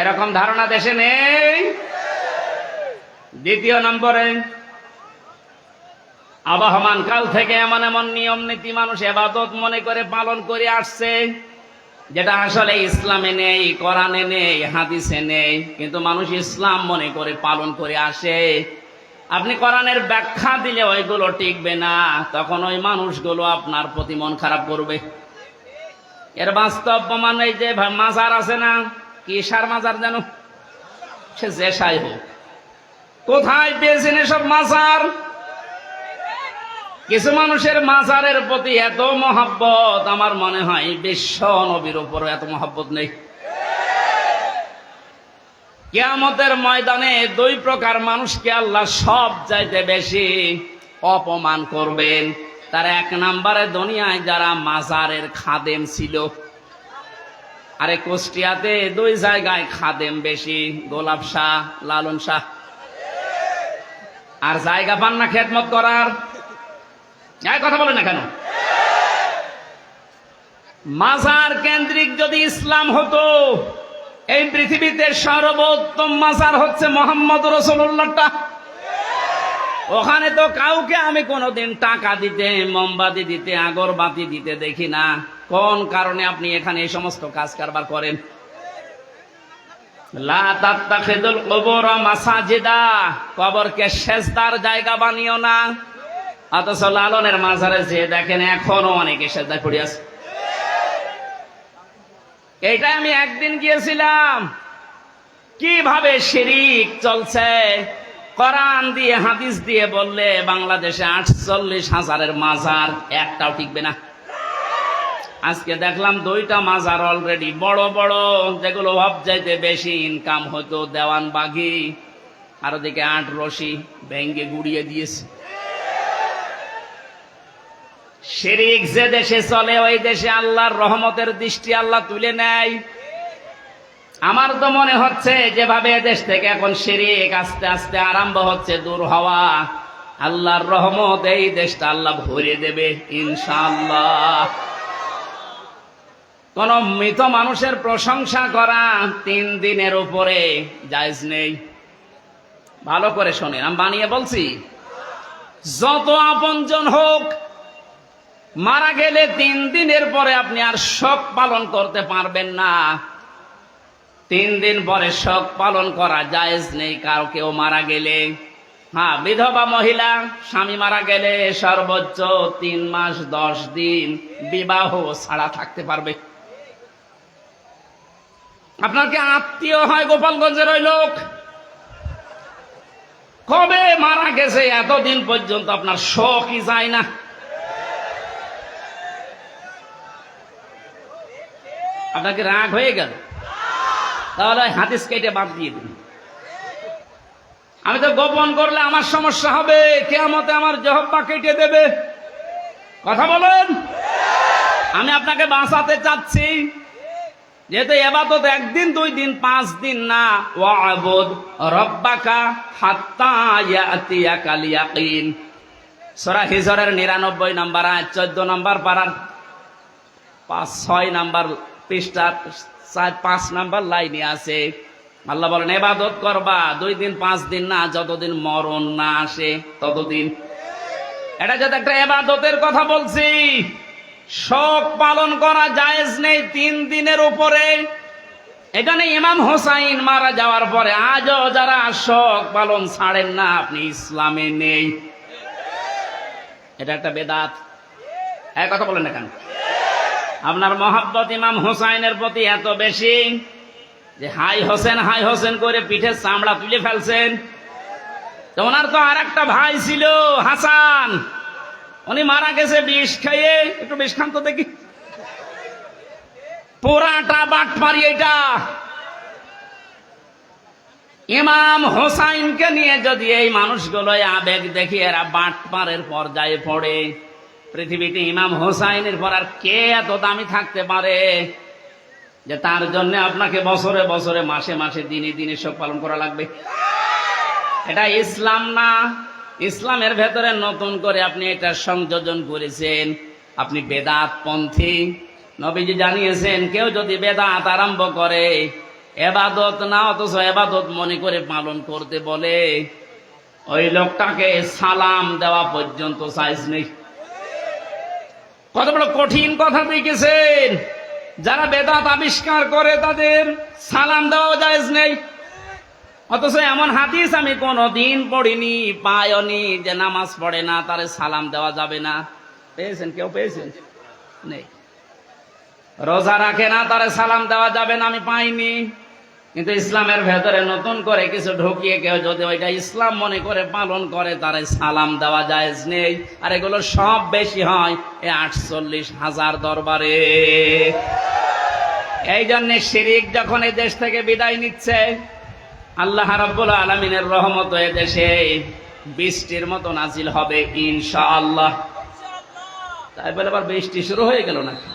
এরকম ধারণা দেশে নেই। 2 নম্বরে, আবহমান কাল থেকে এমন এমন নিয়ম নীতি মানুষ ইবাদত মনে করে পালন করে আসছে, যেটা আসলে ইসলামে নেই, কোরআনে নেই, হাদিসে নেই, কিন্তু মানুষ ইসলাম মনে করে পালন করে আসে। আপনি কোরআনের ব্যাখ্যা দিলে ওইগুলো টিকবে না, তখন ওই মানুষগুলো আপনার প্রতি মন খারাপ করবে। এর বাস্তব প্রমাণ এই যে মাজার আছে না, কিসার মাজার যেন, সে যেসাই হোক, কোথায় পেয়েছেন এসব মাজার? কিছু মানুষের মাজারের প্রতি এত মহব্বত, আমার মনে হয় বিশ্ব নবীর উপর এত মহব্বত নেই। কিয়ামতের ময়দানে 2 প্রকার মানুষকে আল্লাহ সব চাইতে বেশি অপমান করবেন। তার 1 নম্বরে দুনিয়ায় যারা মাজারের খাদেম ছিল। আরে কুষ্টিয়াতে 2 জায়গায় খাদেম বেশি, গোলাপ শাহ, লালন শাহ। আর জায়গা পান না খেদমত করার। কথা বলে না কেন? মাজার কেন্দ্রিক যদি ইসলাম হতো, এই পৃথিবীতে সর্বোত্তম মাজার হচ্ছে মুহাম্মদ রাসূলুল্লাহটা। ওখানে তো কাউকে আমি কোনোদিন টাকা দিতে, মোমবাতি দিতে, আগরবাতি দিতে দেখি না। কোন কারণে আপনি এখানে এই সমস্ত কাজ কারবার করেন? লা তাত্তাখিদুল কুবুর মাসাজিদা, কবরকে সেজদার জায়গা বানিও না। অথচ লালনের মাজারে যে দেখেন এখনো অনেকে সেজদায় পড়ে আছে। এইটা আমি একদিন গিয়েছিলাম, কিভাবে শিরিক চলছে। কোরআন দিয়ে হাদিস দিয়ে বললে বাংলাদেশে 48,000-এর মাজার, একটাও টিকবে না। আজকে দেখলাম 2টা মাজার অলরেডি বড় বড়, যেগুলো সবচাইতে বেশি ইনকাম হতো, দেওয়ানবাগি আর ওদিকে 8 রশি ভেঙ্গে গুড়িয়ে দিয়েছে। শিরিক যে দেশে চলে, ওই দেশে আল্লাহর রহমতের দৃষ্টি আল্লাহ তুলে নেয়। আমার তো মনে হচ্ছে যেভাবে দেশ থেকে এখন শিরিক আস্তে আস্তে আরম্ভ হচ্ছে দূর হওয়া, আল্লাহর রহমত এই দেশটা আল্লাহ ভরে দেবে ইনশাআল্লাহ। কোন মৃত মানুষের প্রশংসা করা 3 দিনের উপরে জায়েজ নেই। ভালো করে শোনেন, আমি বানিয়ে বলছি। যত আপনজন হোক, মারা গেলে 3 দিনের পরে আপনি আর শোক পালন করতে পারবেন না। 3 দিন পরে শোক পালন করা জায়েজ নেই কারো, কেউ মারা গেলে। হ্যাঁ, বিধবা মহিলা স্বামী মারা গেলে সর্বোচ্চ 3 মাস 10 দিন বিবাহ ছাড়া থাকতে পারবে। আপনার কি আত্মীয় হয় গোপালগঞ্জের ওই লোক? কবে মারা গেছে এতদিন পর্যন্ত আপনার শোকই যায় না? আপনাকে রাগ হয়ে গেল? তাহলে হাদিস কেটে বাদ দিয়ে দিন। আমি তো গোপন করলে আমার সমস্যা হবে, কিয়ামতে আমার জিহ্বা কেটে দেবে। কথা বলেন। আমি আপনাকে বাঁচাতে চাচ্ছি, যেহেতু ইবাদত 1 দিন 2 দিন 5 দিন না। ওয়া'বুদ রাব্বাকা হাত্তা ইয়াতিয়াকাল ইয়াকিন, সূরা হিজরের 99 নম্বর আয়াত 14 নম্বর পারার 6 নম্বর পৃষ্ঠা 5 নম্বর লাইনে আছে। আল্লাহ বলেন ইবাদত করবা 2 দিন 5 দিন না, যতদিন মরণ না আসে ততদিন। এটা যদি একটা ইবাদতের কথা বলছি, শোক পালন করা জায়েজ নেই 3 দিনের উপরে। এখানে ইমাম হোসাইন মারা যাওয়ার পরে আজও যারা শোক পালন ছাড়েন না, আপনি ইসলামে নেই। এটা একটা বেদাত। এক কথা বলেন না কেন? আপনার মহাব্বত ইমাম হোসাইনের প্রতি এত বেশি যে হাই হোসেন করে পিঠের চামড়া তুলে ফেলছেন। তো ওনার তো আর একটা ভাই ছিল হাসান, উনি মারা গেছে বিষ খেয়ে। একটু বিষ খান তো দেখি। পুরাটা বাটপারি এটা। ইমাম হোসাইনকে নিয়ে যদি এই মানুষগুলো আবেগ দেখিয়ে এরা বাটপারের পর্যায়ে পড়ে, পৃথিবীতে ইমাম হোসাইনের পর আর কে এত দামি থাকতে পারে যে তার জন্য আপনাকে বছরে বছরে মাসে মাসে দিনে দিনে শোক পালন করা লাগবে? এটা ইসলাম না। ইসলামের ভেতরে নতুন করে আপনি এটা সংযোজন করেছেন, আপনি বেদাত পন্থী। নবীজি জানিয়েছেন, কেউ যদি বেদাত আরম্ভ করে, এবাদত না অথচ এবাদত মনে করে পালন করতে বলে, ওই লোকটাকে সালাম দেওয়া পর্যন্ত সাইজ নেই। কত বড় কঠিন কথা দেখেছেন। যারা বেদাত আবিষ্কার করে তাদের সালাম দেওয়া জায়েজ নেই। অথচ এমন হাদিস আমি কোনদিন পড়িনি, পাইনি যে নামাজ পড়ে না তারে সালাম দেওয়া যাবে না। পেয়েছেন? কেউ পেয়েছেন? নেই। রোজা রাখে না তারে সালাম দেওয়া যাবে না, আমি পাইনি। কিন্তু ইসলামের ভেতরে নতুন করে কিছু ঢুকিয়ে কেউ যদি ওইটা ইসলাম মনে করে পালন করে, তারে সালাম দেওয়া জায়েজ নেই। আর এগুলো সব বেশি হয় এই 48,000 দরবারে। এই জন্য শিরিক যখন এই দেশ থেকে বিদায় নিচ্ছে, আল্লাহ রাব্বুল আলামিনের রহমত এ দেশে বৃষ্টির মতো নাজিল হবে ইনশাআল্লাহ। তাই বলে আবার বৃষ্টি শুরু হয়ে গেল নাকি?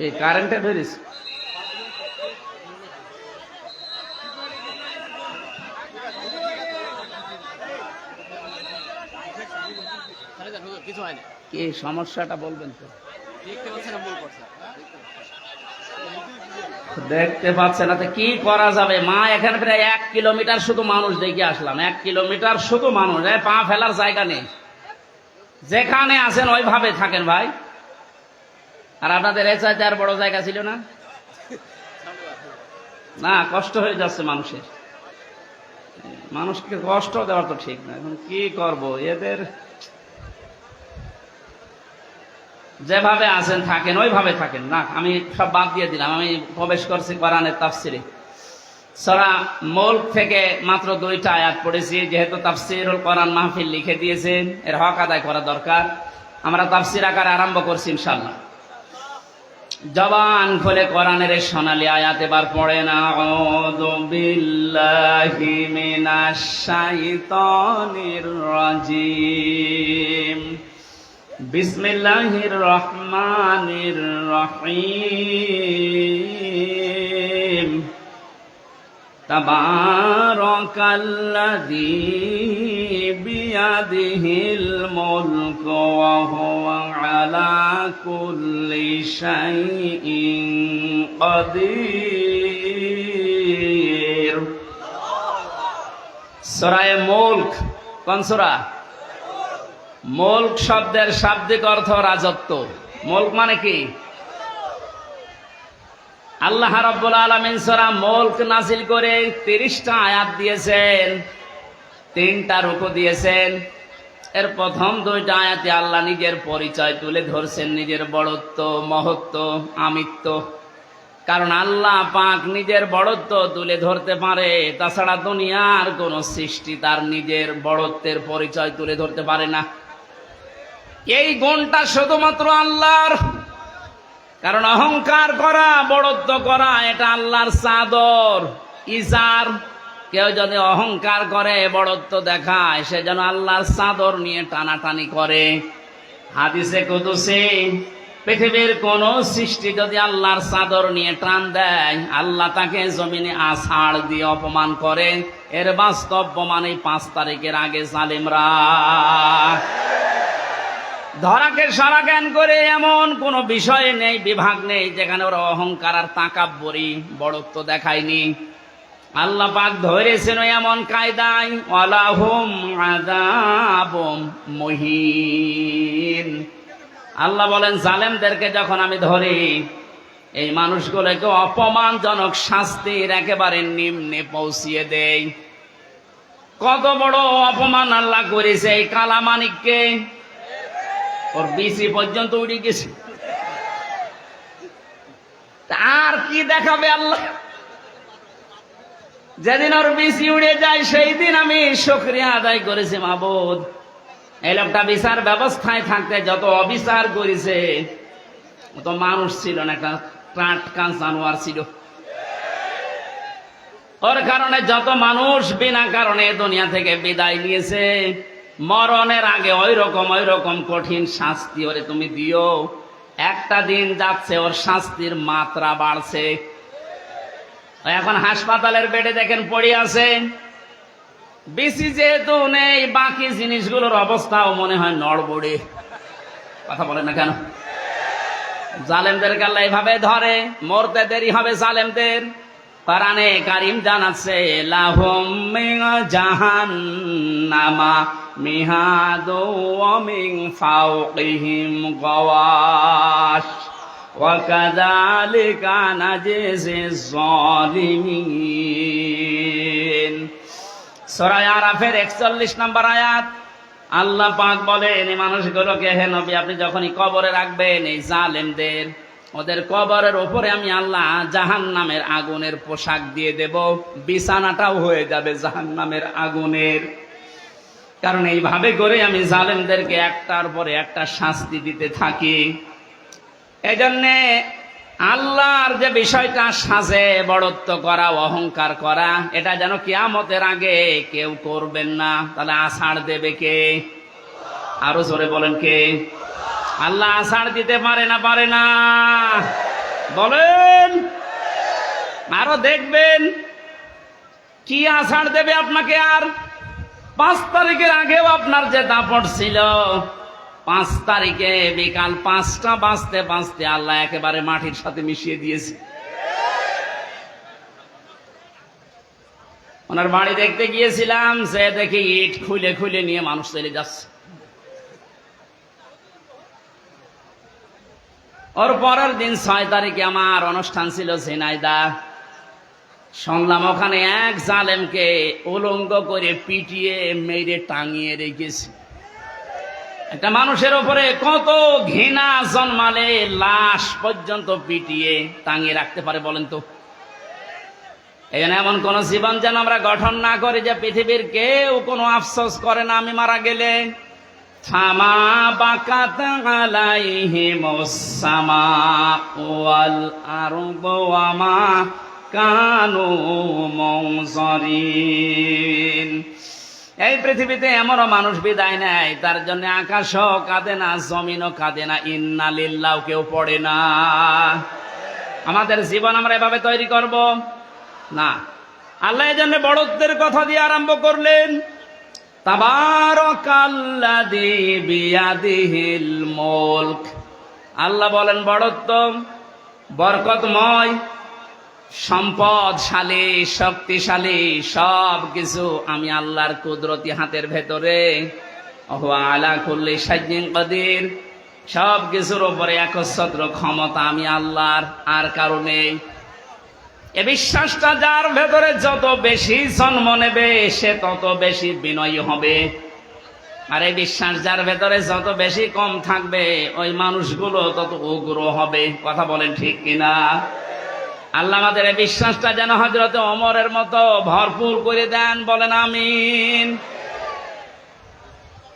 এই কারেন্টে ধরিস। কি সমস্যাটা বলবেন তো? দেখতে পাচ্ছে না তো কি করা যাবে? মা এখানে প্রায় 1 কিলোমিটার শুধু মানুষ দেখে আসলাম। 1 কিলোমিটার শুধু মানুষ, পা ফেলার জায়গা নেই। যেখানে আছেন ওইভাবে থাকেন ভাই। আর আপনাদের এই চাইতে আর বড় জায়গা ছিল না? না, কষ্ট হয়ে যাচ্ছে মানুষের। মানুষকে কষ্ট দেওয়া তো ঠিক না। এখন কি করব? এদের যেভাবে আছেন থাকেন, ওইভাবে থাকেন। না, আমি সব বাদ দিয়ে দিলাম। আমি প্রবেশ করছি কোরআনের তাফসিরে। সূরা মুলক থেকে মাত্র 2টা আয়াত পড়েছি। যেহেতু তাফসিরুল কোরআন মাহফিল লিখে দিয়েছেন, এর হক আদায় করা দরকার। আমরা তাফসির আকারে আরম্ভ করছি ইনশাআল্লাহ। জবান খুলে কোরআনের সোনালী আয়াত এবার পড়েন। আউযু বিল্লাহি মিনাশ শাইতানির রাজিম। বিসমিল্লাহির রহমানির রহিম। তাবারাকাল্লাযী বিয়াদিহিল মুলকু ওয়া হুয়া আলা কুল্লি শাইইন কাদির। সূরা মুলক কোন সূরা? মুলক শব্দের শাব্দিক অর্থ রাজত্ব। মুলক মানে কি? আল্লাহ রাব্বুল আলামিন সূরা মুলক নাযিল করে 30টা আয়াত দিয়েছেন, 3টা রুকু দিয়েছেন। এর প্রথম 2টা আয়াতে আল্লাহ নিজের পরিচয় তুলে ধরছেন, নিজের বড়ত্ব, মহত্ব, আমিত্ব। কারণ আল্লাহ পাক নিজের বড়ত্ব তুলে ধরতে পারে, তাছাড়া দুনিয়ার কোন সৃষ্টি তার নিজের বড়ত্বের পরিচয় তুলে ধরতে পারে না। এই গুণটা শুধুমাত্র আল্লাহর। কারণ অহংকার করা, বড়ত্ব করা এটা আল্লাহর চাদর, ইজার। কেউ যদি অহংকার করে, বড়ত্ব দেখায়, সে যেন আল্লাহর চাদর নিয়ে টানাটানি করে। হাদিসে কুদসি, পৃথিবীর কোন সৃষ্টি যদি আল্লাহর চাদর নিয়ে টান দেয়, আল্লাহ তাকে জমিনে আছাড় দিয়ে অপমান করে। এর বাস্তব প্রমাণ এই 5 তারিখের আগে জালিমরা। ধরাকে সারা জ্ঞান করে এমন কোন বিষয় নেই, বিভাগ নেই যেখানে ওরা অহংকার আর তাকাব্বরি, বড়ত্ব দেখায়নি। আল্লাহ পাক ধরেছেন এমন কায়দায়, ওয়ালাহুম আযাবুম মুহিন। আল্লাহ বলেন, জালেমদেরকে যখন আমি ধরি, এই মানুষগুলোকে অপমানজনক শাস্তির একেবারে নিম্নে পৌঁছিয়ে দেই। কত বড় অপমান আল্লাহ করেছে এই কালামানিককে। ওর বিসি পর্যন্ত উড়ে গেছে, আর কি দেখাবে আল্লাহ? যেদিন ওর বিসি উড়ে যায়, সেই দিন আমি শুকরিয়া আদায় করেছি, মাবুদ, এই লোকটা বিচার ব্যবস্থায় থাকতে যত অবিচার করেছে, ও তো মানুষ ছিল না, একটা টাটকা জানোয়ার ছিল। ওর কারণে যত মানুষ বিনা কারণে দুনিয়া থেকে বিদায় নিয়েছে, মরণের আগে ওই রকম কঠিন শাস্তি ওরে তুমি দিও। একটা দিন যাচ্ছে, ওর শাস্তির মাত্রা বাড়ছে। এখন হাসপাতালের বেডে দেখেন পড়ে আছে। বেশি যেহেতু নেই, বাকি জিনিসগুলোর অবস্থাও মনে হয় নড়বড়ে। কথা বলে না কেন? জালেমদেরকে আল্লাহ এভাবে ধরে, মরতে দেরি হবে জালেমদের। কোরআনে কারীম জানাচ্ছে, লাহুম মিন জাহান্নামা মিহাদু ওয়া মিন ফাওকিহিম গাওয়াশ ওয়া কাযালিকা নাজিজিজ জালিমিন। সূরা আরাফের 41 নম্বর আয়াত। আল্লাহ পাক বলেন, এই মানুষগুলোকে, হে নবী, আপনি যখনই কবরে রাখবেন এই জালেমদের, ওদের কবরের উপরে আমি আল্লাহ জাহান্নামের আগুনের পোশাক দিয়ে দেব, বিছানাটাও হয়ে যাবে জাহান্নামের আগুনের। কারণ এইভাবে করে আমি জালেমদেরকে একটার পরে একটা শাস্তি দিতে থাকি। এই জন্যে আল্লাহর যে বিষয়টা সাজে, বড়ত্ব করা, অহংকার করা, এটা যেন কিয়ামতের আগে কেউ করবেন না। তাহলে আষাঢ় দেবে কে? আরো জোরে বলেন কে? আল্লাহ আষাঢ় দিতে পারে না? পারে না? বলেন। আরো দেখবেন কি আষাঢ় দেবে আপনাকে। আর 5 তারিখের আগেও আপনার যে দাপট ছিল, 5 তারিখে বিকাল 5টা বাজতে বাজতে আল্লাহ একেবারে মাটির সাথে মিশিয়ে দিয়েছে। ওনার বাড়ি দেখতে গিয়েছিলাম, সে দেখি ইট খুলে খুলে নিয়ে মানুষ চলে যাচ্ছে। ওর পরের দিন 6 তারিখে আমার অনুষ্ঠান ছিল ঝিনাইদহ। শুনলাম ওখানে এক জালেমকে উলঙ্গ করে পিটিয়ে মেরে টাঙিয়ে রেখেছে। একটা মানুষের উপরে কত ঘৃণা জন্মালে লাশ পর্যন্ত পিটিয়ে টাঙিয়ে রাখতে পারে বলেন তো? এই জন্য এমন কোন জীবন যেন আমরা গঠন না করি যে পৃথিবীর কেউ কোনো আফসোস করে না আমি মারা গেলে। ফামা বাকাত আলাইহিমুস সামাউ ওয়াল আরদু ওয়া মা কানু মুনজারিন। এই পৃথিবীতে এমনও মানুষ বিদায় নেয়, তার জন্য আকাশও কাঁদে না, জমিনও কাঁদে না, ইন্না লিল্লাহ কেউ পড়ে না। আমাদের জীবন আমরা এভাবে তৈরি করব না। আল্লাহ এই জন্য বড়ত্বের কথা দিয়ে আরম্ভ করলেন। তাবারাকাল্লাযী বিয়াদিহিল মুলক। আল্লাহ বলেন বড়ত্ব বরকতময়, সম্পদশালী, শক্তিশালী, সব কিছু আমি আল্লাহর কুদরতি হাতের ভেতরে। ওয়া আলা কুল্লি শাইইন কাদির। সব কিছুর উপরে একচ্ছত্র ক্ষমতা আমি আল্লাহর, আর কারণে। এ বিশ্বাসটা যার ভেতরে যত বেশি জন্ম নেবে সে তত বেশি বিনয়ী হবে, আর এই বিশ্বাস যার ভেতরে যত বেশি কম থাকবে ওই মানুষগুলো তত উগ্র হবে। কথা বলেন ঠিক কিনা? আল্লাহ আমাদের এই বিশ্বাসটা যেন হযরত ওমরের মতো ভরপুর করে দেন, বলেন আমিন।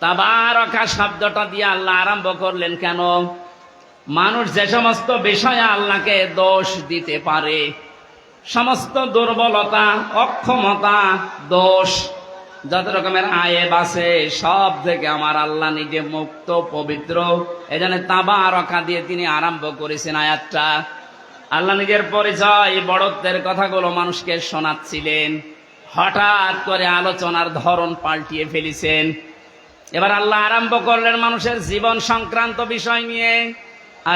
তাবারাকা শব্দটা দিয়ে আল্লাহ আরম্ভ করলেন কেন? মানুষ যে সমস্ত বিষয়ে আল্লাহকে দোষ দিতে পারে, সমস্ত দুর্বলতা, অক্ষমতা, দোষ, যত রকমের আয়েব আছে সব থেকে আমার আল্লাহ নিজে মুক্ত, পবিত্র। এজন্য তাবারাকা দিয়ে তিনি আরম্ভ করেছেন আয়াতটা। আল্লাহ নিজের পরিচয়, বড়ত্বের কথাগুলো মানুষকে শোনাচ্ছিলেন, হঠাৎ করে আলোচনার ধরন পাল্টিয়ে ফেলেছেন। এবার আল্লাহ আরম্ভ করলেন মানুষের জীবন সংক্রান্ত বিষয় নিয়ে।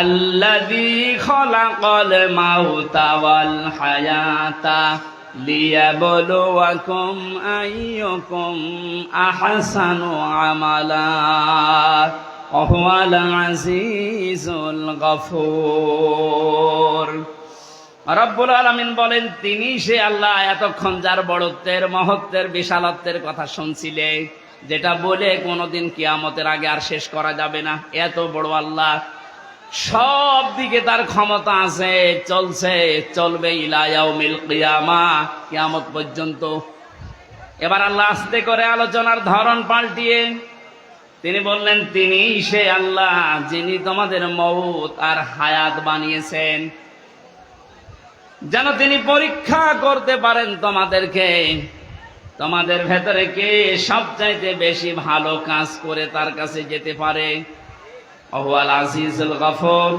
আল্লাযী খালাকাল মাউতা ওয়াল হায়াতা লিয়াবলুয়াকুম আইয়ুকুম আহসানু আমালা ওয়া হুয়াল আজিজুল গফুর। রব্বুল আলামিন বলেন, তিনি সে আল্লাহ এতক্ষণ যার বড়ত্বের, মহত্বের, বিশালত্বের কথা শুনছিলে, যেটা বলে কোনোদিন কিয়ামতের আগে আর শেষ করা যাবে না। এত বড় আল্লাহ, সব দিকে তার ক্ষমতা আছে, চলছে, চলবে ইলা ইয়াউমিল কিয়ামা, কিয়ামত পর্যন্ত। এবার আল্লাহ আস্তে করে আলোচনার ধরন পাল্টিয়ে তিনি বললেন, তিনি সে আল্লাহ যিনি তোমাদের মউত আর হায়াত বানিয়েছেন, যেন তিনি পরীক্ষা করতে পারেন তোমাদেরকে, তোমাদের ভেতরে কে সবচাইতে বেশি ভালো কাজ করে তার কাছে যেতে পারে। ওয়াল আজিজুল গফুর,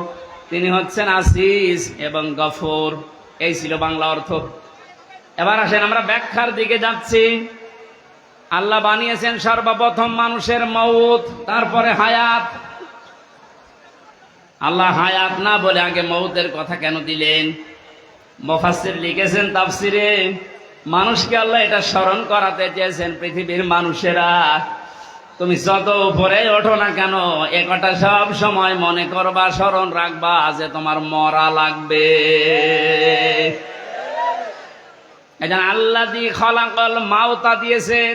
তিনি হচ্ছেন আজিজ এবং গফুর। এই ছিল বাংলা অর্থ। এবার আসেন আমরা ব্যাখ্যার দিকে যাচ্ছি। আল্লাহ বানিয়েছেন সর্বপ্রথম মানুষের মউত, তারপরে হায়াত। আল্লাহ হায়াত না বলে আগে মউতের কথা কেন দিলেন? মুফাসসির লিখেছেন তাফসিরে, মানুষকে আল্লাহ এটা স্মরণ করাতে চেয়েছেন, পৃথিবীর মানুষেরা তুমি যত উপরে ওঠো না কেন, এ কথা সব সময় মনে করবা, স্মরণ রাখবা যে তোমার মরা লাগবে। এজন্য আল্লাযী খালাকাল মাউতা দিয়েছেন।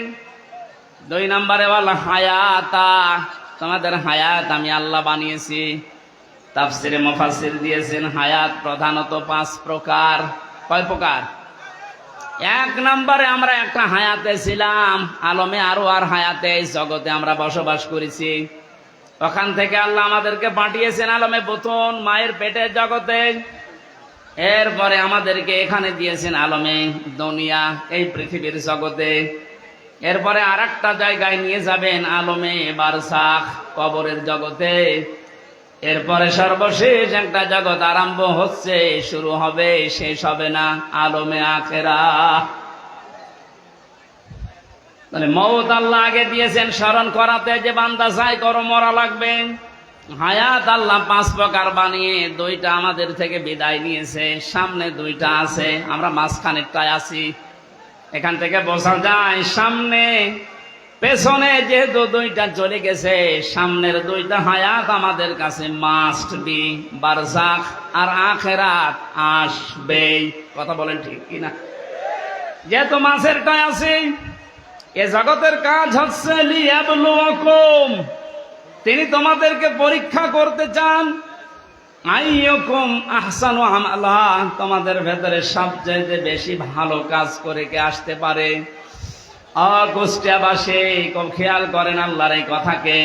2 নম্বরে ওয়াল হায়াতা, তোমাদের হায়াত আমি আল্লাহ বানিয়েছি। তাফসিরে মুফাসসির দিয়েছেন হায়াত প্রধানত 5 প্রকার। কয় প্রকার? 1 নম্বরে আমরা একটা হায়াতে ছিলাম, আলমে আরো আর হায়াতে, জগতে আমরা বসবাস করেছি। ওখান থেকে আল্লাহ আমাদেরকে পাঠিয়েছেন আলমে বুতুন, মায়ের পেটের জগতে। এরপরে আমাদেরকে এখানে দিয়েছেন আলমে দুনিয়া, এই পৃথিবীর জগতে। এরপরে আরেকটা জায়গায় নিয়ে যাবেন আলমে বারজাখ, কবরের জগতে। এরপরে সর্বশেষ একটা জগৎ আরম্ভ হচ্ছে, শুরু হবে, শেষ হবে না, আলমে আখিরাহ। মানে মওত আল্লাহ আগে দিয়েছেন স্মরণ করাতে, যে বান্দা যাই করো মরা লাগবে। হায়াত আল্লাহ 5 প্রকার বানিয়ে 2টা আমাদের থেকে বিদায় নিয়েছে, সামনে 2টা আছে, আমরা মাঝখানেরটায় আছি। এখান থেকে বোঝা যায় সামনে পেছনে যেহেতু 2টা চলে গেছে, সামনের 2টা হায়াত আমাদের কাছে মাস্ট বি, বারজাখ আর আখিরাত আসবেই। কথা বলেন ঠিক কিনা? যেহেতু মাঝেরটায় আছে, এ জগতের কাজ হচ্ছে লিয়াবলুয়াকুম, তিনি তোমাদেরকে পরীক্ষা করতে চান। আইয়ুকুম আহসানু আমালা, তোমাদের ভেতরে সবচেয়ে বেশি ভালো কাজ করে কে আসতে পারে। কুষ্টিয়াবাসী খুব খেয়াল করেন আল্লাহর এই কথাকে।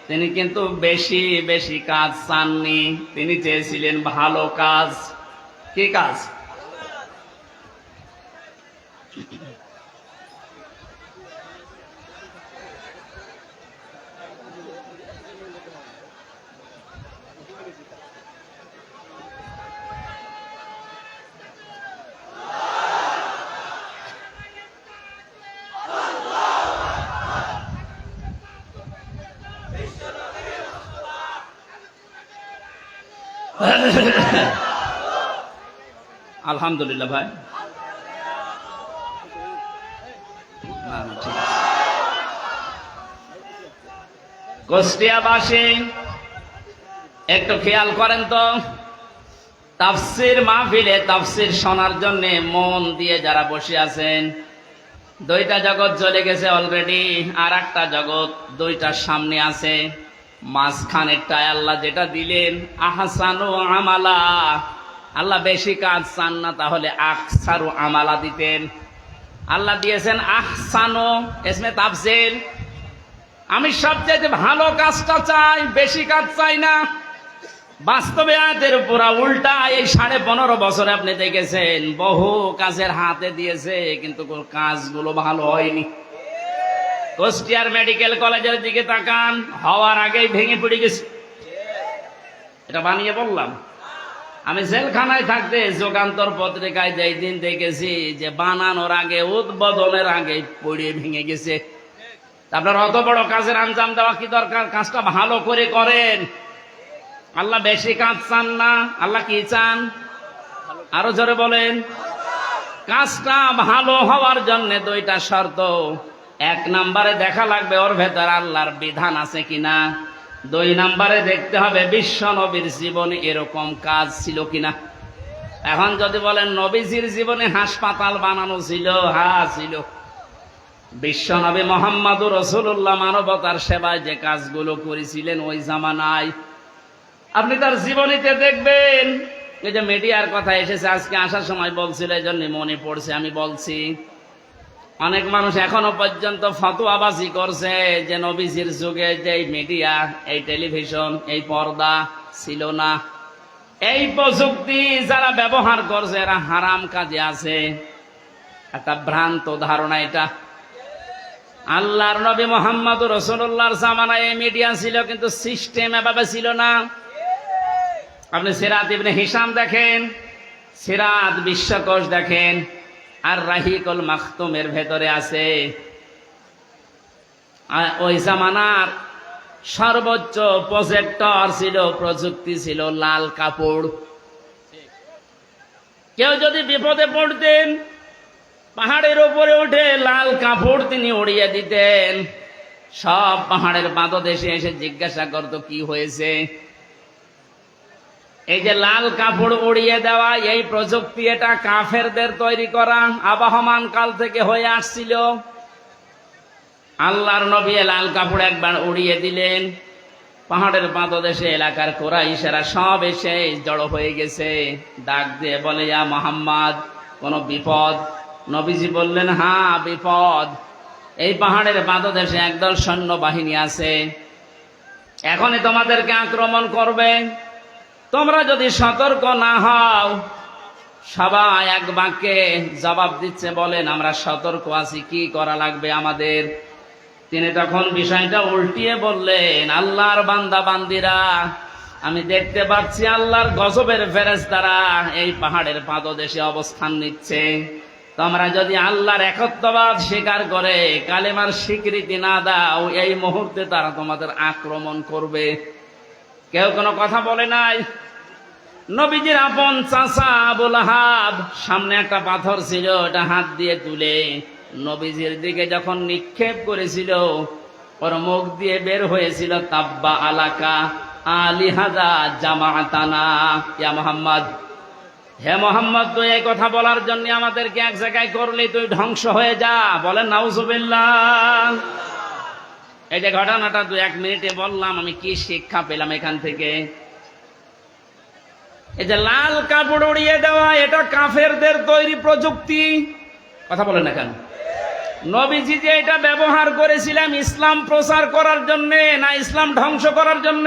তিনি কিন্তু বেশি বেশি কাজ চাননি, তিনি চেয়েছিলেন ভালো কাজ। কি কাজ? আলহামদুলিল্লাহ ভাই, কুষ্টিয়াবাসী একটু খেয়াল করেন তো, তাফসির মাহফিলে তাফসির শোনার জন্য মন দিয়ে যারা বসে আছেন, দুইটা জগৎ চলে গেছে অলরেডি, আর একটা জগৎ দুইটার সামনে আছে। মাঝখানেরটায় আল্লাহ যেটা দিলেন আহসানু আমালা, আল্লাহ বেশি কাজ চান না, তাহলে আকসারু আমালা দিতেন। আল্লাহ দিয়েছেন আহসানু, ইসমে তাফসির। আমি সবচেয়ে ভালো কাজটা চাই, বেশি কাজ চাই না। বাস্তবে আয়াতের পুরা উল্টা। এই 15.5 বছরে আপনি দেখেছেন বহু কাজের হাতে দিয়েছে, কিন্তু কাজগুলো ভালো হয়নি। কুষ্টিয়ার মেডিকেল কলেজের দিকে তাকান, হওয়ার আগেই ভেঙে পড়ে গেছে। এটা বানিয়ে বললাম। আমি জেলখানায় থাকতে যুগান্তর পত্রিকায় যেই দিন দেখেছি যে বানানোর আগে, উদ্বোধনের আগে পড়ে ভেঙে গেছে। আপনার অত বড় কাজের আঞ্জাম দেওয়া কি দরকার? কাজটা ভালো করে করেন। আল্লাহ বেশি কাজ চান না, আল্লাহ কি চান? আরো জোরে বলেন। কাজটা ভালো হওয়ার জন্য দুইটা শর্ত। 1 নম্বরে দেখা লাগবে ওর ভেতর আল্লাহর বিধান আছে কিনা। 2 নম্বরে দেখতে হবে বিশ্ব নবীর জীবনে এরকম কাজ ছিল কিনা। এখন যদি বলেন নবীজির জীবনে হাসপাতাল বানানো ছিল, হ্যাঁ ছিল। বিশ্ব নবী মুহাম্মদুর রাসূলুল্লাহ মানবতার সেবায় যে কাজগুলো করেছিলেন ওই জামানায়, আপনি তার জীবনীতে দেখবেন। এই যে মিডিয়ার কথা এসেছে আজকে আসার সময় বলছিল, এই জন্য মনে পড়ছে আমি বলছি। অনেক মানুষ এখনো পর্যন্ত ফতোয়াবাজি করছে যে নবীজির যুগে যে মিডিয়া, এই টেলিভিশন, এই পর্দা ছিল না। এই প্রযুক্তি যারা ব্যবহার করছে এরা হারাম কাজে আছে। একটা ভ্রান্ত ধারণা এটা। আল্লাহর নবী মুহাম্মদুর রাসূলুল্লাহর জামানায় এই মিডিয়া ছিল, কিন্তু সিস্টেম এভাবে ছিল না। আপনি সিরাত ইবনে হিশাম দেখেন, সিরাত বিশ্বকোষ দেখেন, আর রাহিকুল মাখতুমের ভেতরে আছে ওই জামানার সর্বোচ্চ প্রজেক্টর ছিল, প্রযুক্তি ছিল লাল কাপড়। কেউ যদি বিপদে পড়তেন পাহাড়ের উপরে উঠে লাল কাপড় তিনি উড়িয়ে দিতেন। সব পাহাড়ের পাদদেশে এসে জিজ্ঞাসা করত কি হয়েছে। এই যে লাল কাপড় উড়িয়ে দেওয়া, এই প্রযুক্তি এটা কাফেরদের তৈরি করা, আবহমান কাল থেকে হয়ে আসছিল। আল্লাহর নবী লাল কাপড় একবার উড়িয়ে দিলেন, পাহাড়ের পাদদেশে এলাকার কুরাইশেরা সব এসে জড়ো হয়ে গেছে। ডাক দিয়ে বলে, ইয়া মুহাম্মদ, কোন বিপদ? নবীজি বললেন, হ্যাঁ বিপদ। এই পাহাড়ের পাদদেশে একদল সৈন্যবাহিনী আছে, এখনই তোমাদেরকে আক্রমণ করবে। তোমরা যদি সতর্ক না হও। সবাই এক বাক্যে জবাব দিচ্ছে, বলেন আমরা সতর্ক আছি, কি করা লাগবে আমাদের? তিনি তখন বিষয়টা উল্টিয়ে বললেন, আল্লাহর বান্দা বান্দিরা, আমি দেখতে পাচ্ছি আল্লাহর গজবের ফেরেশতারা এই পাহাড়ের পাদদেশে অবস্থান নিচ্ছে। তোমরা যদি আল্লাহর একত্ববাদ স্বীকার করে কালেমার স্বীকৃতি না দাও, এই মুহূর্তে তারা তোমাদের আক্রমণ করবে। কেউ কোনো কথা বলে নাই। নবীজির আপন চাচা আবু লাহাব, সামনে একটা পাথর ছিল, ওটা হাত দিয়ে তুলে নবীজির দিকে যখন নিক্ষেপ করেছিল, ওর মুখ দিয়ে বের হয়েছিল, তাব্বা আলাকা আলিহাদা জামাতানা, ইয়া মুহাম্মদ, হে মোহাম্মদ, তুই এই কথা বলার জন্য আমাদেরকে এক জায়গায় করলি, তুই ধ্বংস হয়ে যা। বলেন নাউজুবিল্লাহ। এই যে ঘটনাটা 2-1 মিনিটে বললাম, আমি কি শিক্ষা পেলাম এখান থেকে? এই যে লাল কাপড় উড়িয়ে দেওয়া, এটা কাফেরদের তৈরি প্রযুক্তি। কথা বলেন না কেন? নবীজি যে এটা ব্যবহার করেছিলাম ইসলাম প্রচার করার জন্য না ইসলাম ধ্বংস করার জন্য?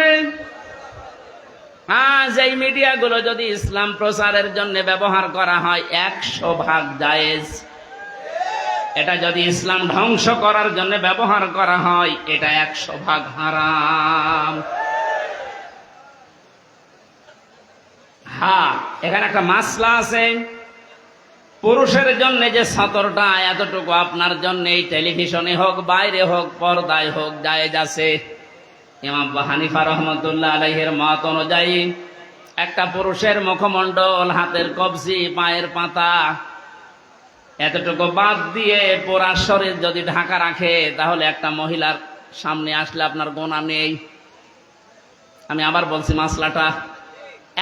আজ এই মিডিয়াগুলো যদি ইসলাম প্রচারের জন্য ব্যবহার করা হয় 100% জায়েজ। এটা যদি ইসলাম ধ্বংস করার জন্য ব্যবহার করা হয় এটা 100% হারাম। হ্যাঁ, এখানে একটা মাসলা আছে। পুরুষের জন্য যে সতরটা, এতটুকু আপনার জন্য এই টেলিভিশনে হোক, বাইরে হোক, পর্দায় হোক, জায়েজ আছে। ইমাম আবু হানিফা রহমতুল্লাহ আলাইহির মত অনুযায়ী একটা পুরুষের মুখমণ্ডল, হাতের কবজি, পায়ের পাতা, এতটুকু বাদ দিয়ে পুরা শরীর যদি ঢাকা রাখে, তাহলে একটা মহিলার সামনে আসলে আপনার গোনা নেই। আমি আবার বলছি মাসলাটা,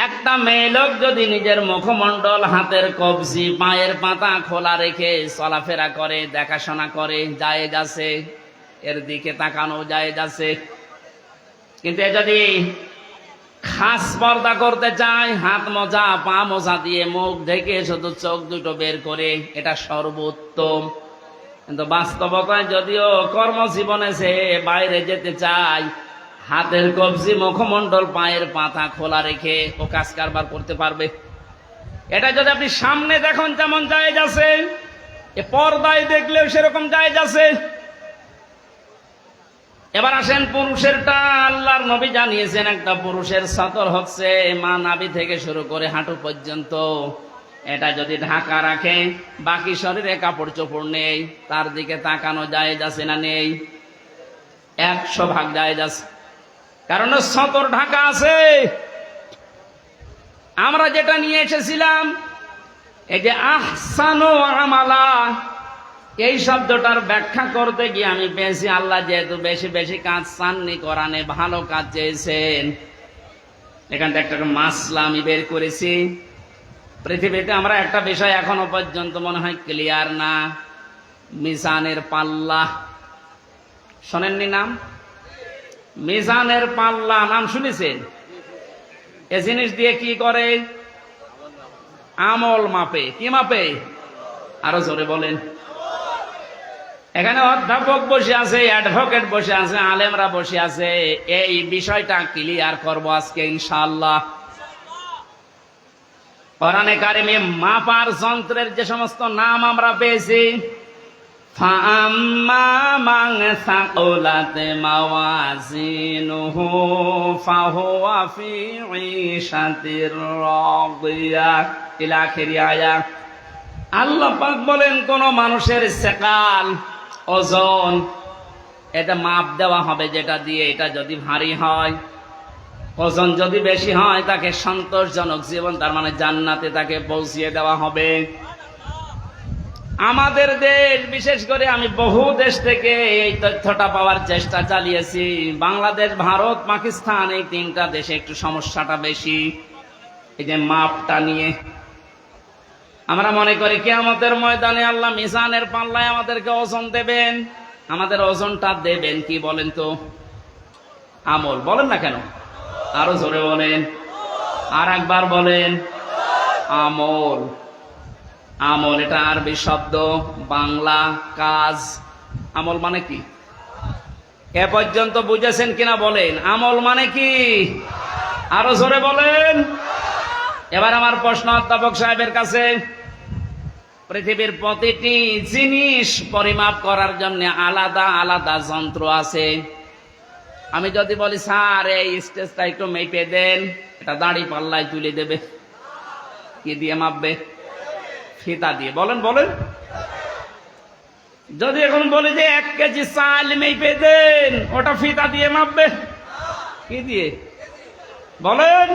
একটা মেয়ে লোক যদি নিজের মুখমণ্ডল, হাতের কবজি, পায়ের পাতা খোলা রেখে চলাফেরা করে, দেখাশোনা করে, জায়েজ আছে, এর দিকে তাকানো জায়েজ আছে। কিন্তু এ যদি খাস পর্দা করতে চায়, হাত মোজা পা মোজা দিয়ে মুখ ঢেকে শুধু চোখ দুটো বের করে, এটা সর্বোত্তম। কিন্তু বাস্তবতায় যদিও কর্মজীবনে সে বাইরে যেতে চায়, হাতের কবজি, মুখমণ্ডল, পায়ের পাতা খোলা রেখে ও কাজ কারবার করতে পারবে। এটা যদি আপনি সামনে দেখুন যেমন জায়েজ আছে, এ পর্দায় দেখলেও সেরকম জায়েজ আছে। এবার আসেন পুরুষেরটা। আল্লাহর নবী জানিয়েছেন একটা পুরুষের সতর হচ্ছে মা নাভি থেকে শুরু করে হাঁটু পর্যন্ত। এটা যদি ঢাকা রাখে, বাকি শরীরে কাপড় চোপড় নেই, তার দিকে তাকানো জায়েজ আছে না নেই? 100% জায়েজ আছে, কারণ সতর ঢাকা আছে। আমরা যেটা নিয়ে এসেছিলাম, এই যে আহসানু আমালা, এই শব্দটার ব্যাখ্যা করতে গিয়ে আমি পেয়েছি আল্লাহ যেহেতু বেশি বেশি কাজ চাননি কোরআনে, ভালো কাজ চেয়েছেন। এখানটা একটা মাসলা আমি বের করেছি। পৃথিবীতে আমরা একটা বিষয় এখনো পর্যন্ত মনে হয় ক্লিয়ার না, মিজানের পাল্লা। শোনেননি নাম? মিজানের পাল্লা নাম শুনেছেন? এ জিনিস দিয়ে কি করে? আমল মাপে। কি মাপে? আরো জোরে বলেন। এখানে অধ্যাপক বসে আছে, অ্যাডভোকেট বসে আছে, আলেমরা বসে আছে। এই বিষয়টা ক্লিয়ার করব আজকে ইনশাআল্লাহ। কোরআনে কারিমে মাপার যন্ত্রের যে সমস্ত নাম আমরা পেয়েছি, ফাআম্মা মান সাকুলাত মাওয়াজিনুহু ফাহুয়া ফি ঈশাতির রাদিয়াহ ইলা আখির আয়াত। আল্লাহ পাক বলেন, কোন মানুষের সেকাল, ওজন, এটা মাপ দেওয়া হবে যেটা দিয়ে। এটা যদি ভারী হয়, ওজন যদি বেশি হয়, তাকে সন্তোষজনক জীবন, তার মানে জান্নাতে তাকে পৌঁছিয়ে দেওয়া হবে। আমাদের দেশ, বিশেষ করে আমি বহু দেশ থেকে এই তথ্যটা পাওয়ার চেষ্টা চালিয়েছি। বাংলাদেশ, ভারত, পাকিস্তান, এই 3টা দেশে একটু সমস্যাটা বেশি, এই যে মাপটা নিয়ে। আমরা মনে করি কিয়ামতের ময়দানে আল্লাহ মিজানের পাল্লায় আমাদেরকে ওজন দেবেন। আমাদের ওজনটা দেবেন কি বলেন তো? আমল। বলেন না কেন? আরো জোরে বলেন, আর একবার বলেন। আমল। আমল এটা আরবি শব্দ, বাংলা কাজ। আমল মানে কি? এ পর্যন্ত বুঝেছেন কিনা বলেন? আমল মানে কি? আরো জোরে বলেন। এবার আমার প্রশ্ন অধ্যাপক সাহেবের কাছে। পৃথিবীর প্রতিটি জিনিস পরিমাপ করার জন্য আলাদা আলাদা যন্ত্র আছে। আমি যদি বলি স্যার এই স্টেজটা একটু মেপে দেন, এটা দাড়ি পাল্লায় তুলে দেবে। কি দিয়ে মাপবে? ফিতা দিয়ে। বলেন বলেন। যদি এখন বলি যে 1 কেজি চাল মেপে দেন, ওটা ফিতা দিয়ে মাপবে? কি দিয়ে? বলেন।